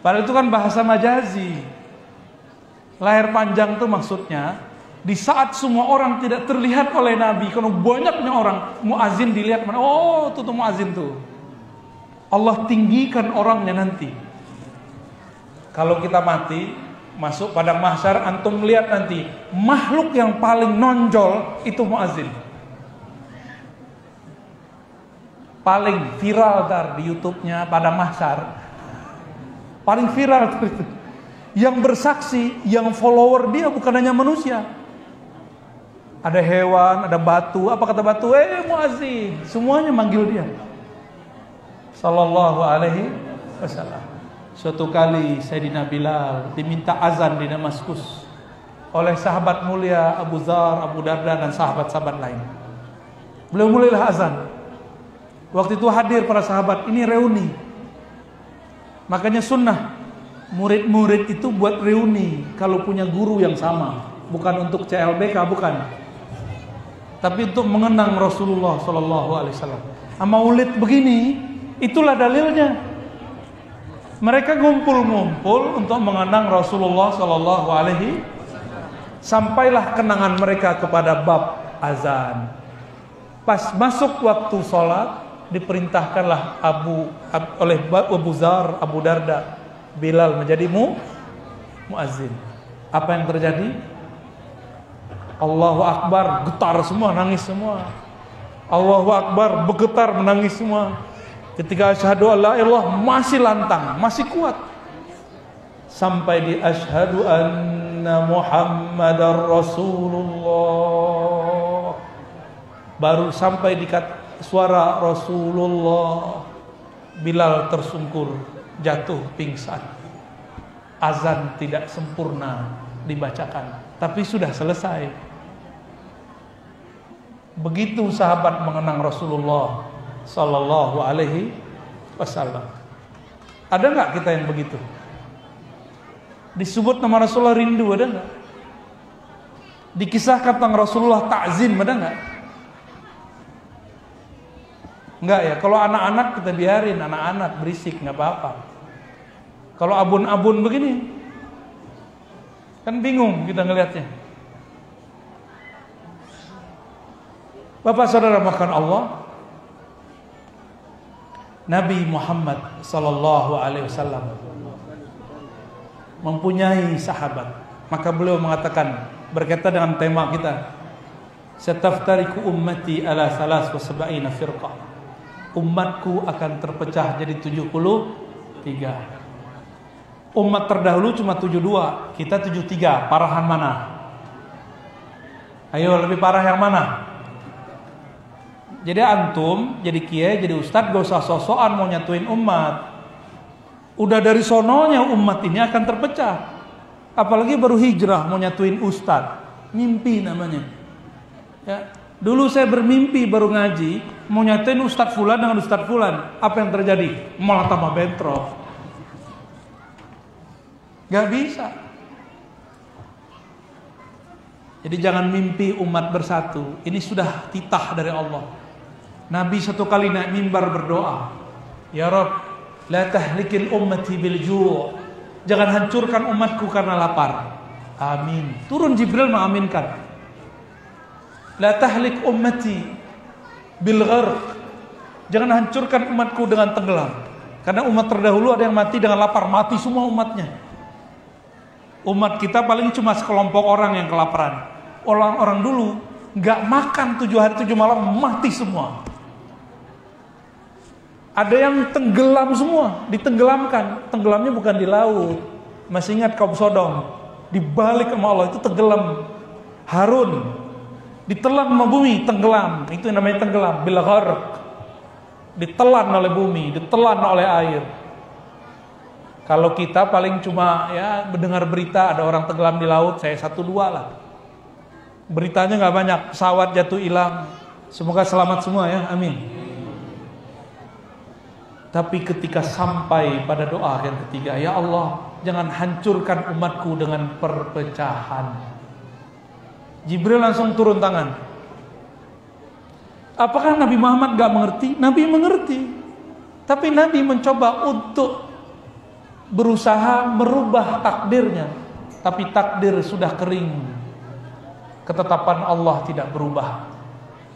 Padahal itu kan bahasa majazi. Leher panjang itu maksudnya di saat semua orang tidak terlihat oleh Nabi, karena banyaknya orang, muazin dilihat mana? Oh, tuh muazin tuh. Allah tinggikan orangnya nanti. Kalau kita mati, masuk padang mahsyar, antum melihat nanti makhluk yang paling nonjol itu muazin. Paling viral di YouTube-nya padang mahsyar. Paling viral itu. Yang bersaksi, yang follower dia bukan hanya manusia. Ada hewan, ada batu. Apa kata batu? Muazin. Semuanya manggil dia. Sallallahu alaihi wasallam. Suatu kali Sayyidina Bilal diminta azan di Damaskus oleh sahabat mulia Abu Dzar, Abu Darda dan sahabat-sahabat lain. Beliau mulailah azan. Waktu itu hadir para sahabat, ini reuni. Makanya sunnah murid-murid itu buat reuni kalau punya guru yang sama, bukan untuk CLBK, bukan. Tapi untuk mengenang Rasulullah sallallahu alaihi wasallam. Maulid begini, itulah dalilnya. Mereka ngumpul-ngumpul untuk mengenang Rasulullah sallallahu alaihi. Sampailah kenangan mereka kepada bab azan. Pas masuk waktu sholat, diperintahkanlah oleh Abu Dzar, Abu Darda, Bilal menjadi muazzin. Apa yang terjadi? Allahu Akbar, getar semua, nangis semua. Allahu Akbar, bergetar, menangis semua. Ketika asyhadu alla ilallah masih lantang, masih kuat. Sampai di asyhadu anna Muhammadar Rasulullah. Baru sampai di suara Rasulullah, Bilal tersungkur, jatuh pingsan. Azan tidak sempurna dibacakan, tapi sudah selesai. Begitu sahabat mengenang Rasulullah sallallahu alaihi wasallam. Ada nggak kita yang begitu? Disebut nama Rasulullah rindu, ada nggak? Dikisahkan tentang Rasulullah ta'zim, ada nggak? Enggak ya. Kalau anak-anak kita biarin, anak-anak berisik, nggak apa-apa. Kalau abun-abun begini, kan bingung kita ngelihatnya. Bapak saudara makan Allah, Nabi Muhammad sallallahu alaihi wasallam mempunyai sahabat. Maka beliau mengatakan berkaitan dengan tema kita, "Sataftariku ummati ala 73 firqah." Umatku akan terpecah jadi 73. Umat terdahulu cuma 72, kita 73. Parahan mana? Ayo, lebih parah yang mana? Jadi antum jadi kiai, jadi ustadz, gak usah sosokan mau nyatuin umat. Udah dari sononya umat ini akan terpecah. Apalagi baru hijrah mau nyatuin ustadz. Mimpi namanya. Ya. Dulu saya bermimpi baru ngaji mau nyatuin ustadz fulan dengan ustadz fulan. Apa yang terjadi? Malah tambah bentrok. Gak bisa. Jadi jangan mimpi umat bersatu. Ini sudah titah dari Allah. Nabi satu kali naik mimbar berdoa, "Ya Rabb, la tahlikil ummati bil ju'." Jangan hancurkan umatku karena lapar. Amin. Turun Jibril mengaminkan. "La tahlik ummati bil gharq." Jangan hancurkan umatku dengan tenggelam. Karena umat terdahulu ada yang mati dengan lapar, mati semua umatnya. Umat kita paling cuma sekelompok orang yang kelaparan. Orang-orang dulu nggak makan 7 hari 7 malam, mati semua. Ada yang tenggelam semua, ditenggelamkan. Tenggelamnya bukan di laut. Masih ingat kaum Sodom? Dibalik sama Allah itu tenggelam. Harun ditelan sama bumi, tenggelam. Itu yang namanya tenggelam, bil gharq. Ditelan oleh bumi, ditelan oleh air. Kalau kita paling cuma ya mendengar berita ada orang tenggelam di laut, saya 1-2 lah. Beritanya nggak banyak, pesawat jatuh hilang. Semoga selamat semua ya, amin. Tapi ketika sampai pada doa yang ketiga, ya Allah, jangan hancurkan umatku dengan perpecahan. Jibril langsung turun tangan. Apakah Nabi Muhammad gak mengerti? Nabi mengerti. Tapi Nabi mencoba untuk berusaha merubah takdirnya. Tapi takdir sudah kering. Ketetapan Allah tidak berubah.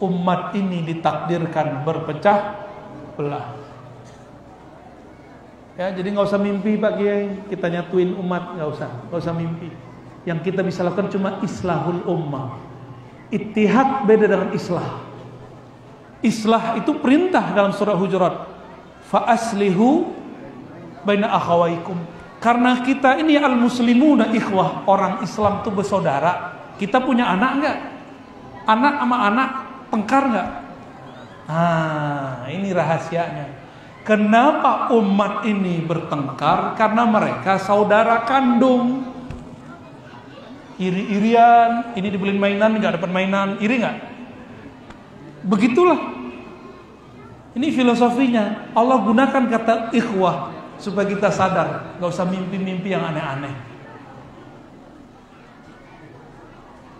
Umat ini ditakdirkan berpecah belah. Ya, jadi gak usah mimpi Pak Kiai, kita nyatuin umat, gak usah mimpi. Yang kita bisa lakukan cuma islahul ummah. Ittihad beda dengan islah. Islah itu perintah dalam surah Hujurat. Fa aslihu baina akhawaikum. Karena kita ini al-muslimuna ikhwah, orang Islam itu bersaudara. Kita punya anak enggak? Anak sama anak tengkar enggak? Ini rahasianya. Kenapa umat ini bertengkar? Karena mereka saudara kandung. Iri-irian, ini dibeliin mainan, enggak dapat mainan, iri enggak? Begitulah. Ini filosofinya. Allah gunakan kata ikhwah supaya kita sadar, gak usah mimpi-mimpi yang aneh-aneh.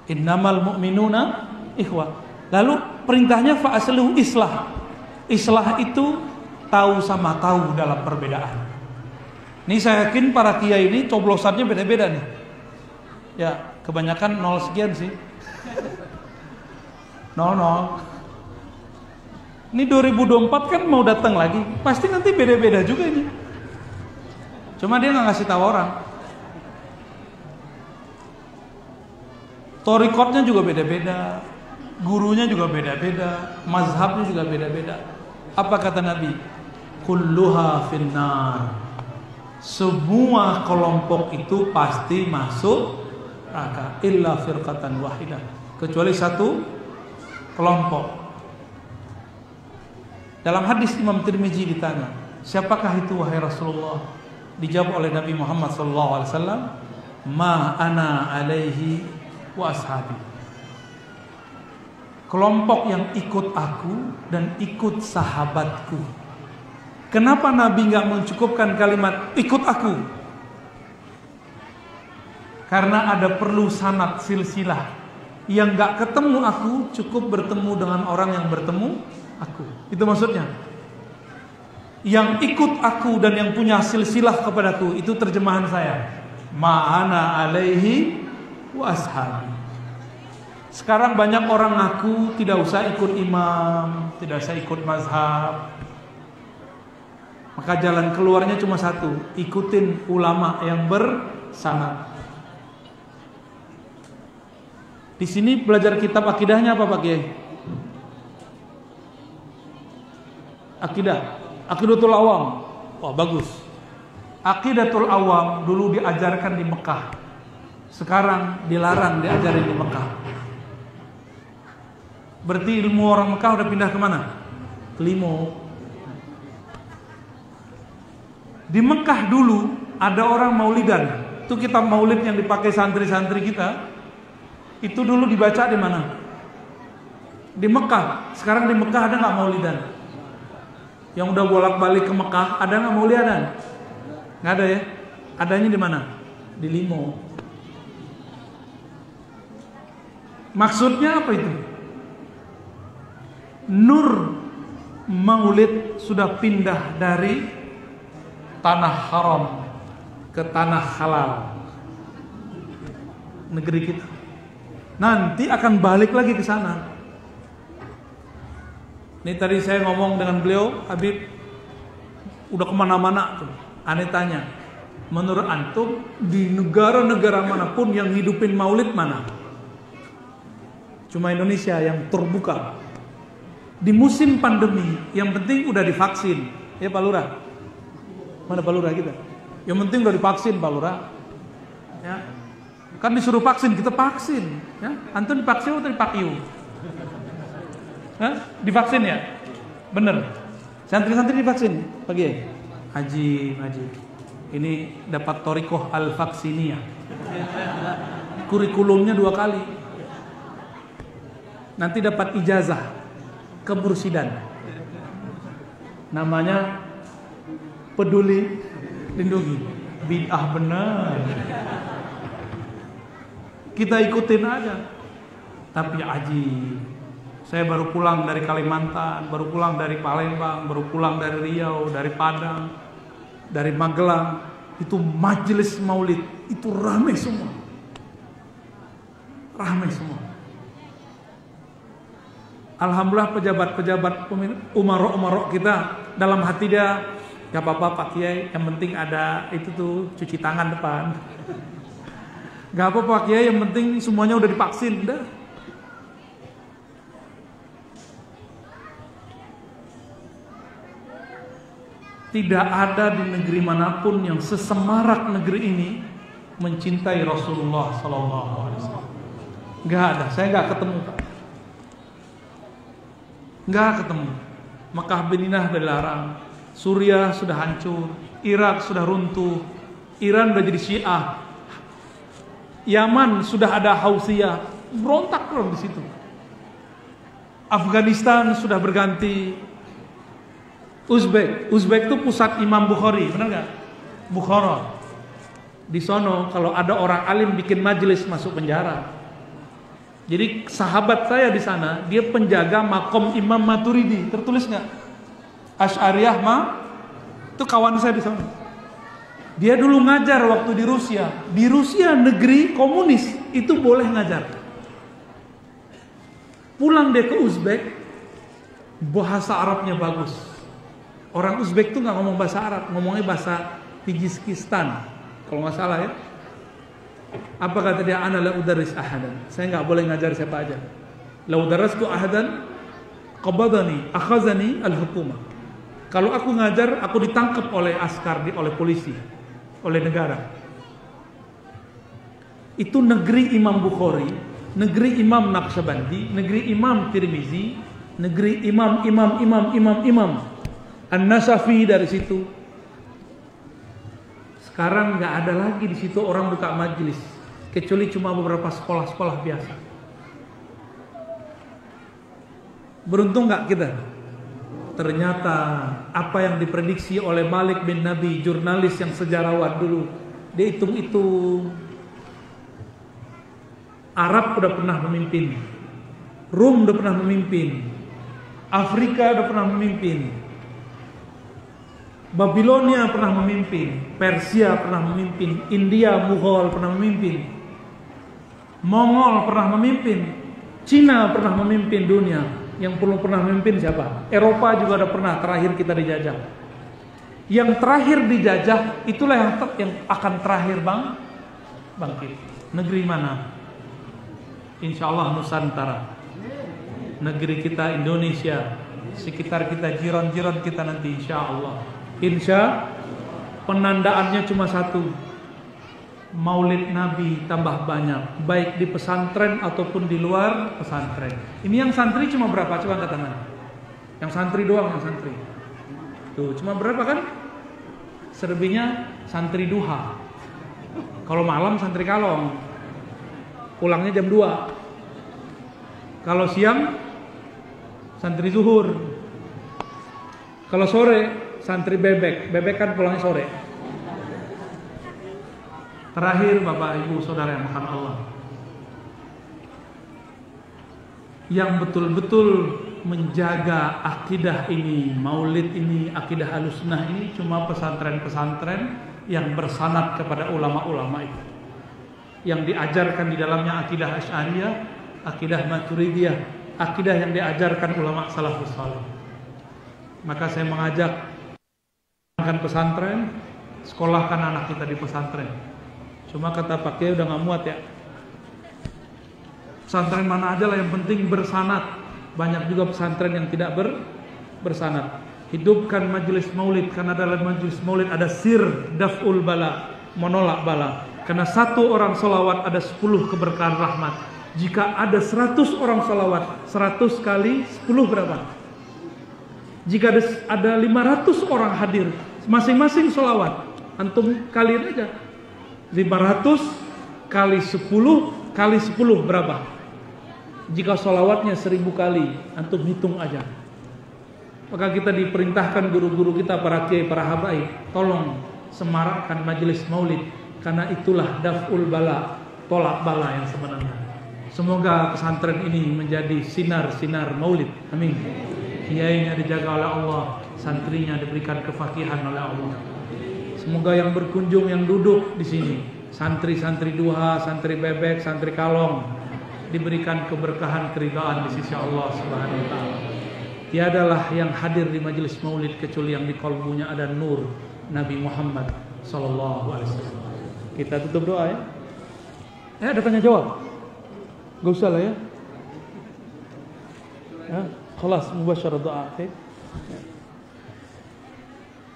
Innamal mu'minuna ikhwah. Lalu perintahnya fa aslihu islah. Islah itu tahu sama tahu dalam perbedaan. Ini saya yakin para kiai ini coblosannya beda-beda nih. Ya, kebanyakan 0 sekian sih. 0. Ini 2024 kan mau datang lagi, pasti nanti beda-beda juga ini. Cuma dia nggak ngasih tahu orang. Torikotnya juga beda-beda, gurunya juga beda-beda, mazhabnya juga beda-beda. Apa kata Nabi? Kulluha finnar. Semua kelompok itu pasti masuk neraka, illa firqatan wahidah, kecuali satu kelompok. Dalam hadis Imam Tirmizi ditanya, siapakah itu wahai Rasulullah? Dijawab oleh Nabi Muhammad SAW, ma ana alaihi wa ashabi. Kelompok yang ikut aku dan ikut sahabatku. Kenapa Nabi nggak mencukupkan kalimat ikut aku? Karena ada perlu sanad silsilah. Yang nggak ketemu aku cukup bertemu dengan orang yang bertemu aku. Itu maksudnya. Yang ikut aku dan yang punya silsilah kepadaku, itu terjemahan saya. Ma'ana alaihi wa ashabi. Sekarang banyak orang ngaku tidak usah ikut imam, tidak usah ikut mazhab. Maka jalan keluarnya cuma satu, ikutin ulama yang bersanad. Di sini belajar kitab akidahnya apa Pak Kiai? Aqidatul Awam. Oh bagus. Aqidatul Awam dulu diajarkan di Mekah. Sekarang dilarang diajarin di Mekah. Berarti ilmu orang Mekah udah pindah kemana? Ke Limo. Di Mekah dulu ada orang maulidan. Itu kitab maulid yang dipakai santri-santri kita. Itu dulu dibaca di mana? Di Mekah. Sekarang di Mekah ada nggak maulidan? Yang udah bolak-balik ke Mekah, ada nggak maulidan? Nggak ada ya? Adanya di mana? Di Limo. Maksudnya apa itu? Nur maulid sudah pindah dari tanah haram ke tanah halal negeri kita. Nanti akan balik lagi ke sana. Ini tadi saya ngomong dengan beliau, Habib udah kemana-mana tuh. Aneh tanya, menurut antum di negara-negara manapun yang hidupin maulid mana? Cuma Indonesia yang terbuka. Di musim pandemi, yang penting udah divaksin. Ya Pak Lurah. Mana Pak Lurah kita? Yang penting udah divaksin Pak Lurah. Ya. Kan disuruh vaksin, kita vaksin. Ya. Antum divaksin atau dipakiu? Hah? Divaksin ya? Bener. Santri-santri divaksin pagi ya? Haji. Ini dapat Thoriqoh Al-Vaksiniyah. Kurikulumnya 2 kali. Nanti dapat ijazah kebursidan. Namanya Peduli Lindungi. Bid'ah benar. Kita ikutin aja. Tapi Haji, saya baru pulang dari Kalimantan, baru pulang dari Palembang, baru pulang dari Riau, dari Padang, dari Magelang. Itu majelis maulid, itu ramai semua. Ramai semua. Alhamdulillah pejabat-pejabat umarok kita dalam hati dia, gak apa-apa Pak Kiai, yang penting ada itu tuh cuci tangan depan. Gak apa-apa Pak Kiai, yang penting semuanya udah divaksin, udah. Tidak ada di negeri manapun yang sesemarak negeri ini mencintai Rasulullah SAW. Gak ada, saya gak ketemu Pak. Gak ketemu. Mekah Madinah sudah dilarang, Suriah sudah hancur, Irak sudah runtuh, Iran sudah jadi Syiah, Yaman sudah ada Hausiyah, berontak loh di situ. Afghanistan sudah berganti. Uzbek itu pusat Imam Bukhari, benar nggak? Bukhara. Di sono kalau ada orang alim bikin majelis masuk penjara. Jadi sahabat saya di sana, dia penjaga makom Imam Maturidi, tertulis nggak? Asy'ariyah itu kawan saya di sana. Dia dulu ngajar waktu di Rusia. Di Rusia negeri komunis itu boleh ngajar. Pulang dia ke Uzbek, bahasa Arabnya bagus. Orang Uzbek tuh nggak ngomong bahasa Arab, ngomongnya bahasa Tajikistan, kalau nggak salah ya. Apa kata dia? Ana la udarris ahadan. Saya nggak boleh ngajar siapa aja. La udarristu ahadan qabadani akhazani al-hukumah. Kalau aku ngajar, aku ditangkap oleh askar, oleh polisi, oleh negara. Itu negeri Imam Bukhari, negeri Imam Naqsyabandi, negeri Imam Tirmizi, negeri imam. An-Nasafi dari situ. Sekarang nggak ada lagi di situ orang buka majelis, kecuali cuma beberapa sekolah-sekolah biasa. Beruntung nggak kita? Ternyata apa yang diprediksi oleh Malik bin Nabi, jurnalis yang sejarawan dulu, dia hitung-hitung. Arab udah pernah memimpin, Rum udah pernah memimpin, Afrika udah pernah memimpin, Babilonia pernah memimpin, Persia pernah memimpin, India, Mughal pernah memimpin, Mongol pernah memimpin, Cina pernah memimpin dunia. Yang belum pernah memimpin siapa? Eropa juga ada pernah, terakhir kita dijajah. Yang terakhir dijajah itulah yang akan terakhir bangkit. Negeri mana? Insya Allah Nusantara. Negeri kita Indonesia, sekitar kita, jiran-jiran kita nanti insya Allah. Insya penandaannya cuma satu, Maulid Nabi tambah banyak, baik di pesantren ataupun di luar pesantren. Ini yang santri cuma berapa? Coba angkat tangan. Yang santri doang, yang santri. Tuh, cuma berapa kan? Selebihnya santri duha. Kalau malam santri kalong. Pulangnya jam 2. Kalau siang santri zuhur. Kalau sore santri bebek. Bebek kan pulangnya sore. Terakhir Bapak Ibu Saudara yang makan Allah, yang betul-betul menjaga akidah ini, maulid ini, akidah Ahlussunnah ini cuma pesantren-pesantren yang bersanad kepada ulama-ulama itu, yang diajarkan di dalamnya akidah Asy'ariyah, akidah Maturidiyah, akidah yang diajarkan ulama salafus saleh. Maka saya mengajak akan pesantren, sekolahkan anak kita di pesantren. Cuma kata Pak Kiai udah nggak muat ya. Pesantren mana aja lah, yang penting bersanad. Banyak juga pesantren yang tidak bersanad. Hidupkan majelis maulid, karena dalam majelis maulid ada sir daf'ul bala, menolak bala. Karena satu orang solawat ada 10 keberkahan rahmat. Jika ada 100 orang solawat, 100 kali 10 berapa? Jika ada 500 orang hadir, masing-masing solawat, antum kalian aja. 500 kali 10 kali 10 berapa? Jika solawatnya 1000 kali, antum hitung aja. Maka kita diperintahkan guru-guru kita, para kiai, para habaib, tolong semarakkan majelis maulid, karena itulah daf'ul bala, tolak bala yang sebenarnya. Semoga pesantren ini menjadi sinar-sinar maulid. Amin. Kiainya dijaga oleh Allah, santrinya diberikan kefakihan oleh Allah. Semoga yang berkunjung, yang duduk di sini, santri-santri duha, santri bebek, santri kalong, diberikan keberkahan, keridhaan di sisi Allah Subhanahu wa taala. Tiadalah yang hadir di majelis maulid kecuali yang di kalbunya ada nur Nabi Muhammad sallallahu alaihi wasallam. Kita tutup doa ya. Ada tanya jawab? Gak usah lah ya. Ya, khalas mubasyarah doa. Okay?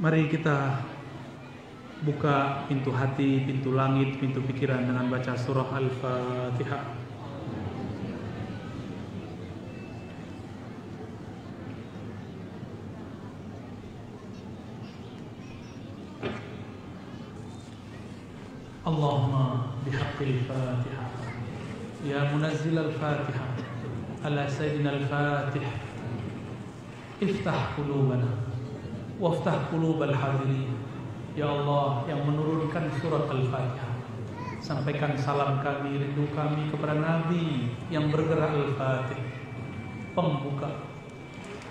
Mari kita buka pintu hati, pintu langit, pintu pikiran dengan baca surah Al-Fatihah. Allahumma bihaqqil Fatihah. Ya munazzil al-Fatihah ala sayyidina al-Fatih. Iftah qulubana waftah qulubal hadirin. Ya Allah yang menurunkan surat Al-Fatihah, sampaikan salam kami, rindu kami kepada Nabi yang bergerak Al-Fatih, pembuka.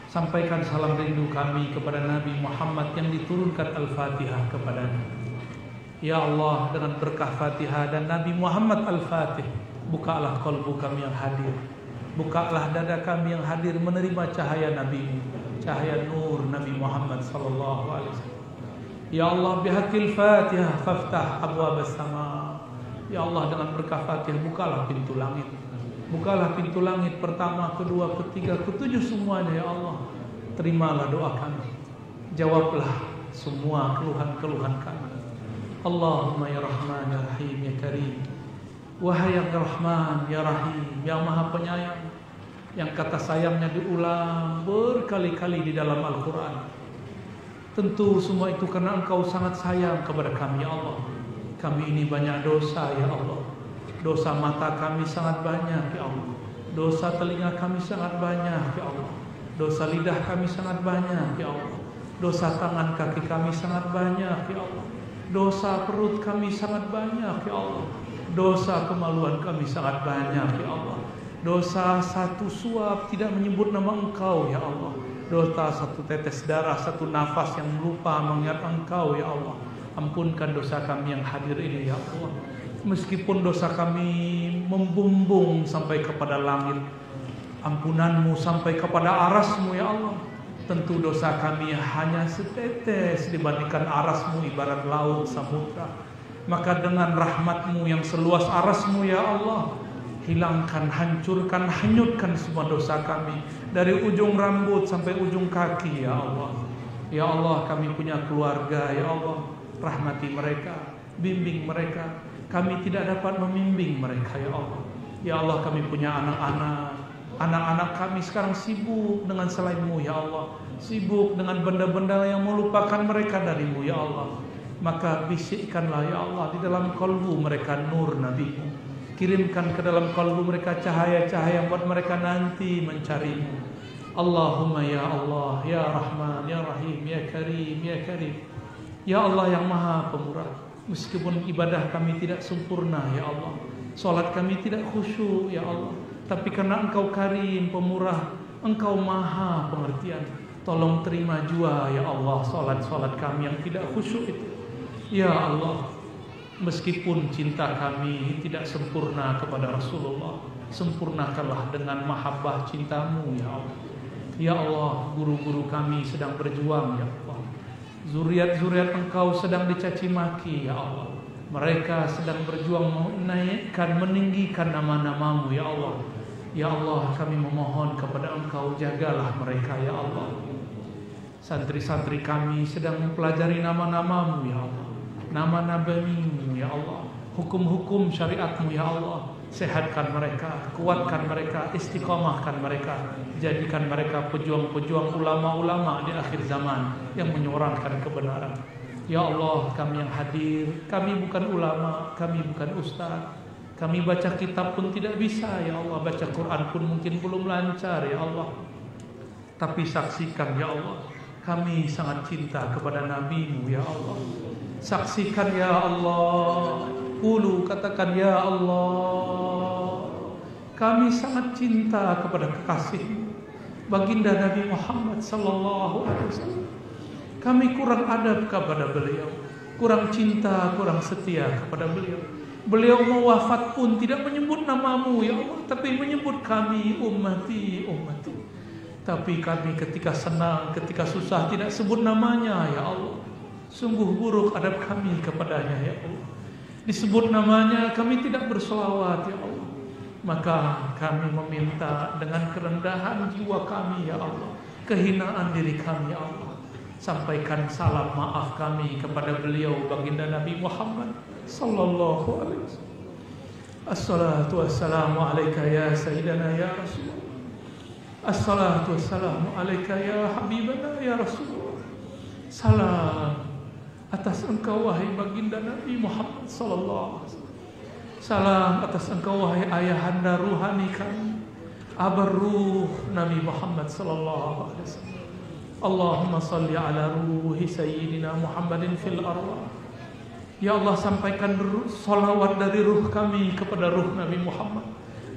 Sampaikan salam rindu kami kepada Nabi Muhammad yang diturunkan Al-Fatihah kepadanya. Ya Allah, dengan berkah Fatihah dan Nabi Muhammad Al-Fatih, bukalah qalbu kami yang hadir, bukalah dada kami yang hadir menerima cahaya Nabi, cahaya nur Nabi Muhammad sallallahu alaihi wasallam. Ya Allah, bihaqqil Fatihah faftah abwabas sama. Ya Allah, dengan berkah Fatihah bukalah pintu langit, bukalah pintu langit pertama, kedua, ketiga, ketujuh semuanya. Ya Allah, terimalah doa kami, jawablah semua keluhan-keluhan kami. Allahumma ya Rahman ya Rahim ya Karim. Wahai yang Rahman ya Rahim, yang Maha Penyayang, yang kata sayangnya diulang berkali-kali di dalam Al-Quran. Tentu semua itu karena Engkau sangat sayang kepada kami ya Allah. Kami ini banyak dosa ya Allah. Dosa mata kami sangat banyak ya Allah. Dosa telinga kami sangat banyak ya Allah. Dosa lidah kami sangat banyak ya Allah. Dosa tangan kaki kami sangat banyak ya Allah. Dosa perut kami sangat banyak ya Allah. Dosa kemaluan kami sangat banyak ya Allah. Dosa satu suap tidak menyebut nama Engkau ya Allah. Dosa satu tetes darah, satu nafas yang lupa mengingat Engkau ya Allah. Ampunkan dosa kami yang hadir ini ya Allah. Meskipun dosa kami membumbung sampai kepada langit, ampunanmu sampai kepada arasmu ya Allah. Tentu dosa kami hanya setetes dibandingkan arasmu ibarat laut samudra. Maka dengan rahmatmu yang seluas arasmu ya Allah, hilangkan, hancurkan, hanyutkan semua dosa kami dari ujung rambut sampai ujung kaki ya Allah. Ya Allah, kami punya keluarga ya Allah, rahmati mereka, bimbing mereka. Kami tidak dapat membimbing mereka ya Allah. Ya Allah, kami punya anak-anak. Anak-anak kami sekarang sibuk dengan selainmu ya Allah, sibuk dengan benda-benda yang melupakan mereka darimu ya Allah. Maka bisikkanlah ya Allah di dalam kalbu mereka nur Nabi-Mu. Kirimkan ke dalam kalbu mereka cahaya-cahaya yang buat mereka nanti mencarimu. Allahumma ya Allah, ya Rahman, ya Rahim, ya Karim, ya Karim. Ya Allah yang Maha Pemurah, meskipun ibadah kami tidak sempurna ya Allah, salat kami tidak khusyuk ya Allah, tapi karena Engkau Karim, Pemurah, Engkau Maha Pengertian, tolong terima jua ya Allah salat-salat kami yang tidak khusyuk itu. Ya Allah, meskipun cinta kami tidak sempurna kepada Rasulullah, sempurnakanlah dengan mahabbah cintamu ya Allah. Ya Allah, guru-guru kami sedang berjuang, ya Allah. Zuriat-zuriat Engkau sedang dicaci maki, ya Allah. Mereka sedang berjuang menaikkan, meninggikan nama-Namamu, ya Allah. Ya Allah, kami memohon kepada Engkau, jagalah mereka, ya Allah. Santri-santri kami sedang mempelajari nama-Namamu, ya Allah. Nama nabi-Mu, ya Allah. Hukum-hukum syariat-Mu, ya Allah. Sehatkan mereka, kuatkan mereka, istiqomahkan mereka, jadikan mereka pejuang-pejuang ulama-ulama di akhir zaman yang menyuarakan kebenaran. Ya Allah, kami yang hadir, kami bukan ulama, kami bukan ustaz, kami baca kitab pun tidak bisa, ya Allah. Baca Quran pun mungkin belum lancar, ya Allah. Tapi saksikan, ya Allah, kami sangat cinta kepada Nabi-Mu, ya Allah. Saksikan, ya Allah. Qulu, katakan, ya Allah, kami sangat cinta kepada kekasih baginda Nabi Muhammad sallallahu alaihi wasallam. Kami kurang adab kepada beliau, kurang cinta, kurang setia kepada beliau. Beliau mau wafat pun tidak menyebut namamu, ya Allah, tapi menyebut kami, ummati, ummati. Tapi kami ketika senang, ketika susah tidak sebut namanya, ya Allah. Sungguh buruk adab kami kepadanya, ya Allah. Disebut namanya kami tidak berselawat, ya Allah. Maka kami meminta dengan kerendahan jiwa kami, ya Allah, kehinaan diri kami, ya Allah, sampaikan salam maaf kami kepada beliau baginda Nabi Muhammad sallallahu alaihi wasallam. Assalatu wassalamu alaika ya sayyidana ya Rasulullah. Assalatu wassalamu alaika ya habibana ya Rasulullah. Salam atas Engkau wahai baginda Nabi Muhammad sallallahu alaihi wasallam. Salam atas Engkau wahai ayahanda ruhani kami, abar ruh Nabi Muhammad sallallahu alaihi wasallam. Allahumma salli ala ruhi sayyidina Muhammadin fil arwah. Ya Allah, sampaikan salawat dari ruh kami kepada ruh Nabi Muhammad,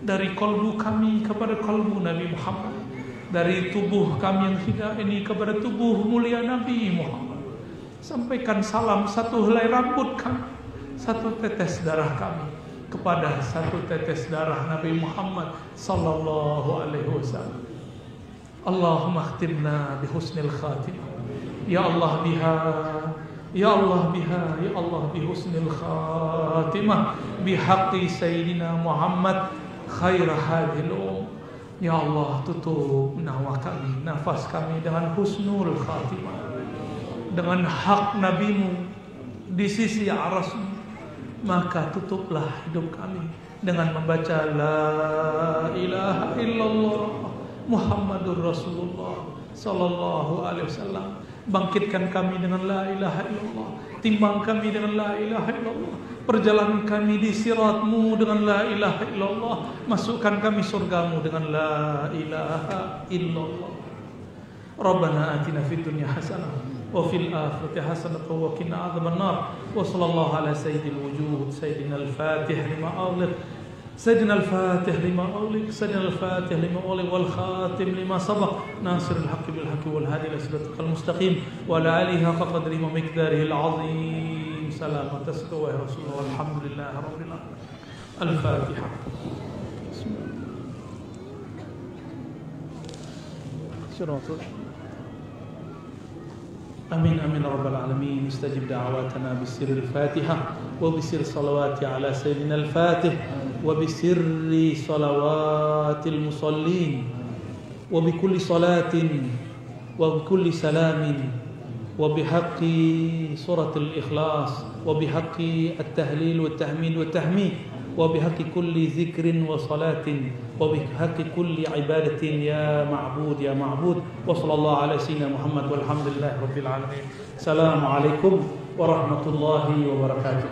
dari kalbu kami kepada kalbu Nabi Muhammad, dari tubuh kami yang hina ini kepada tubuh mulia Nabi Muhammad. Sampaikan salam satu helai rambut kami, satu tetes darah kami kepada satu tetes darah Nabi Muhammad sallallahu alaihi wasallam. Allahumma khtimna bihusnil khatimah. Ya Allah biha, ya Allah biha, ya Allah bihusnil khatimah, bihaqqi sayyidina Muhammad khair hadhil. Ya Allah, tutup nyawa kami, nafas kami dengan husnul khatimah, dengan hak Nabi-Mu di sisi arasmu. Maka tutuplah hidup kami dengan membaca la ilaha illallah Muhammadur Rasulullah sallallahu alaihi wasallam. Bangkitkan kami dengan la ilaha illallah, timbang kami dengan la ilaha illallah, perjalanan kami di sirat-Mu dengan la ilaha illallah, masukkan kami surga-Mu dengan la ilaha illallah. Rabbana atina fid dunya hasanah wa fil akhirati hasanatan wa qina adzabannar. Wa sallallahu ala sayyidil wujud sayyidina al-fatih lima ughliq sayyidina al-fatih lima ughliq sayyidina al-fatih lima ughliq wal khatim lima sabaq nasiril haqqi bil haqqi wal hadi ila siratal mustaqim wa ala alihi haqqa qadrihi wa miqdarihi al-azim. Salamat tasqa ya Rasulullah, walhamdulillahi rabbil alamin. Al-Fatiha. Bismillah. آمين آمين رب العالمين. استجب دعواتنا بسر الفاتحة وبسر صلوات على سيدنا الفاتح وبسر صلوات المصلين وبكل صلاة وبكل سلام وبحق سورة الإخلاص وبحق التهليل والتحميد والتحميد وبحق كل ذكر وصلاة وبحق كل عبادة يا معبود يا معبود. وصلى الله على سيدنا محمد والحمد لله رب العالمين. السلام عليكم ورحمة الله وبركاته.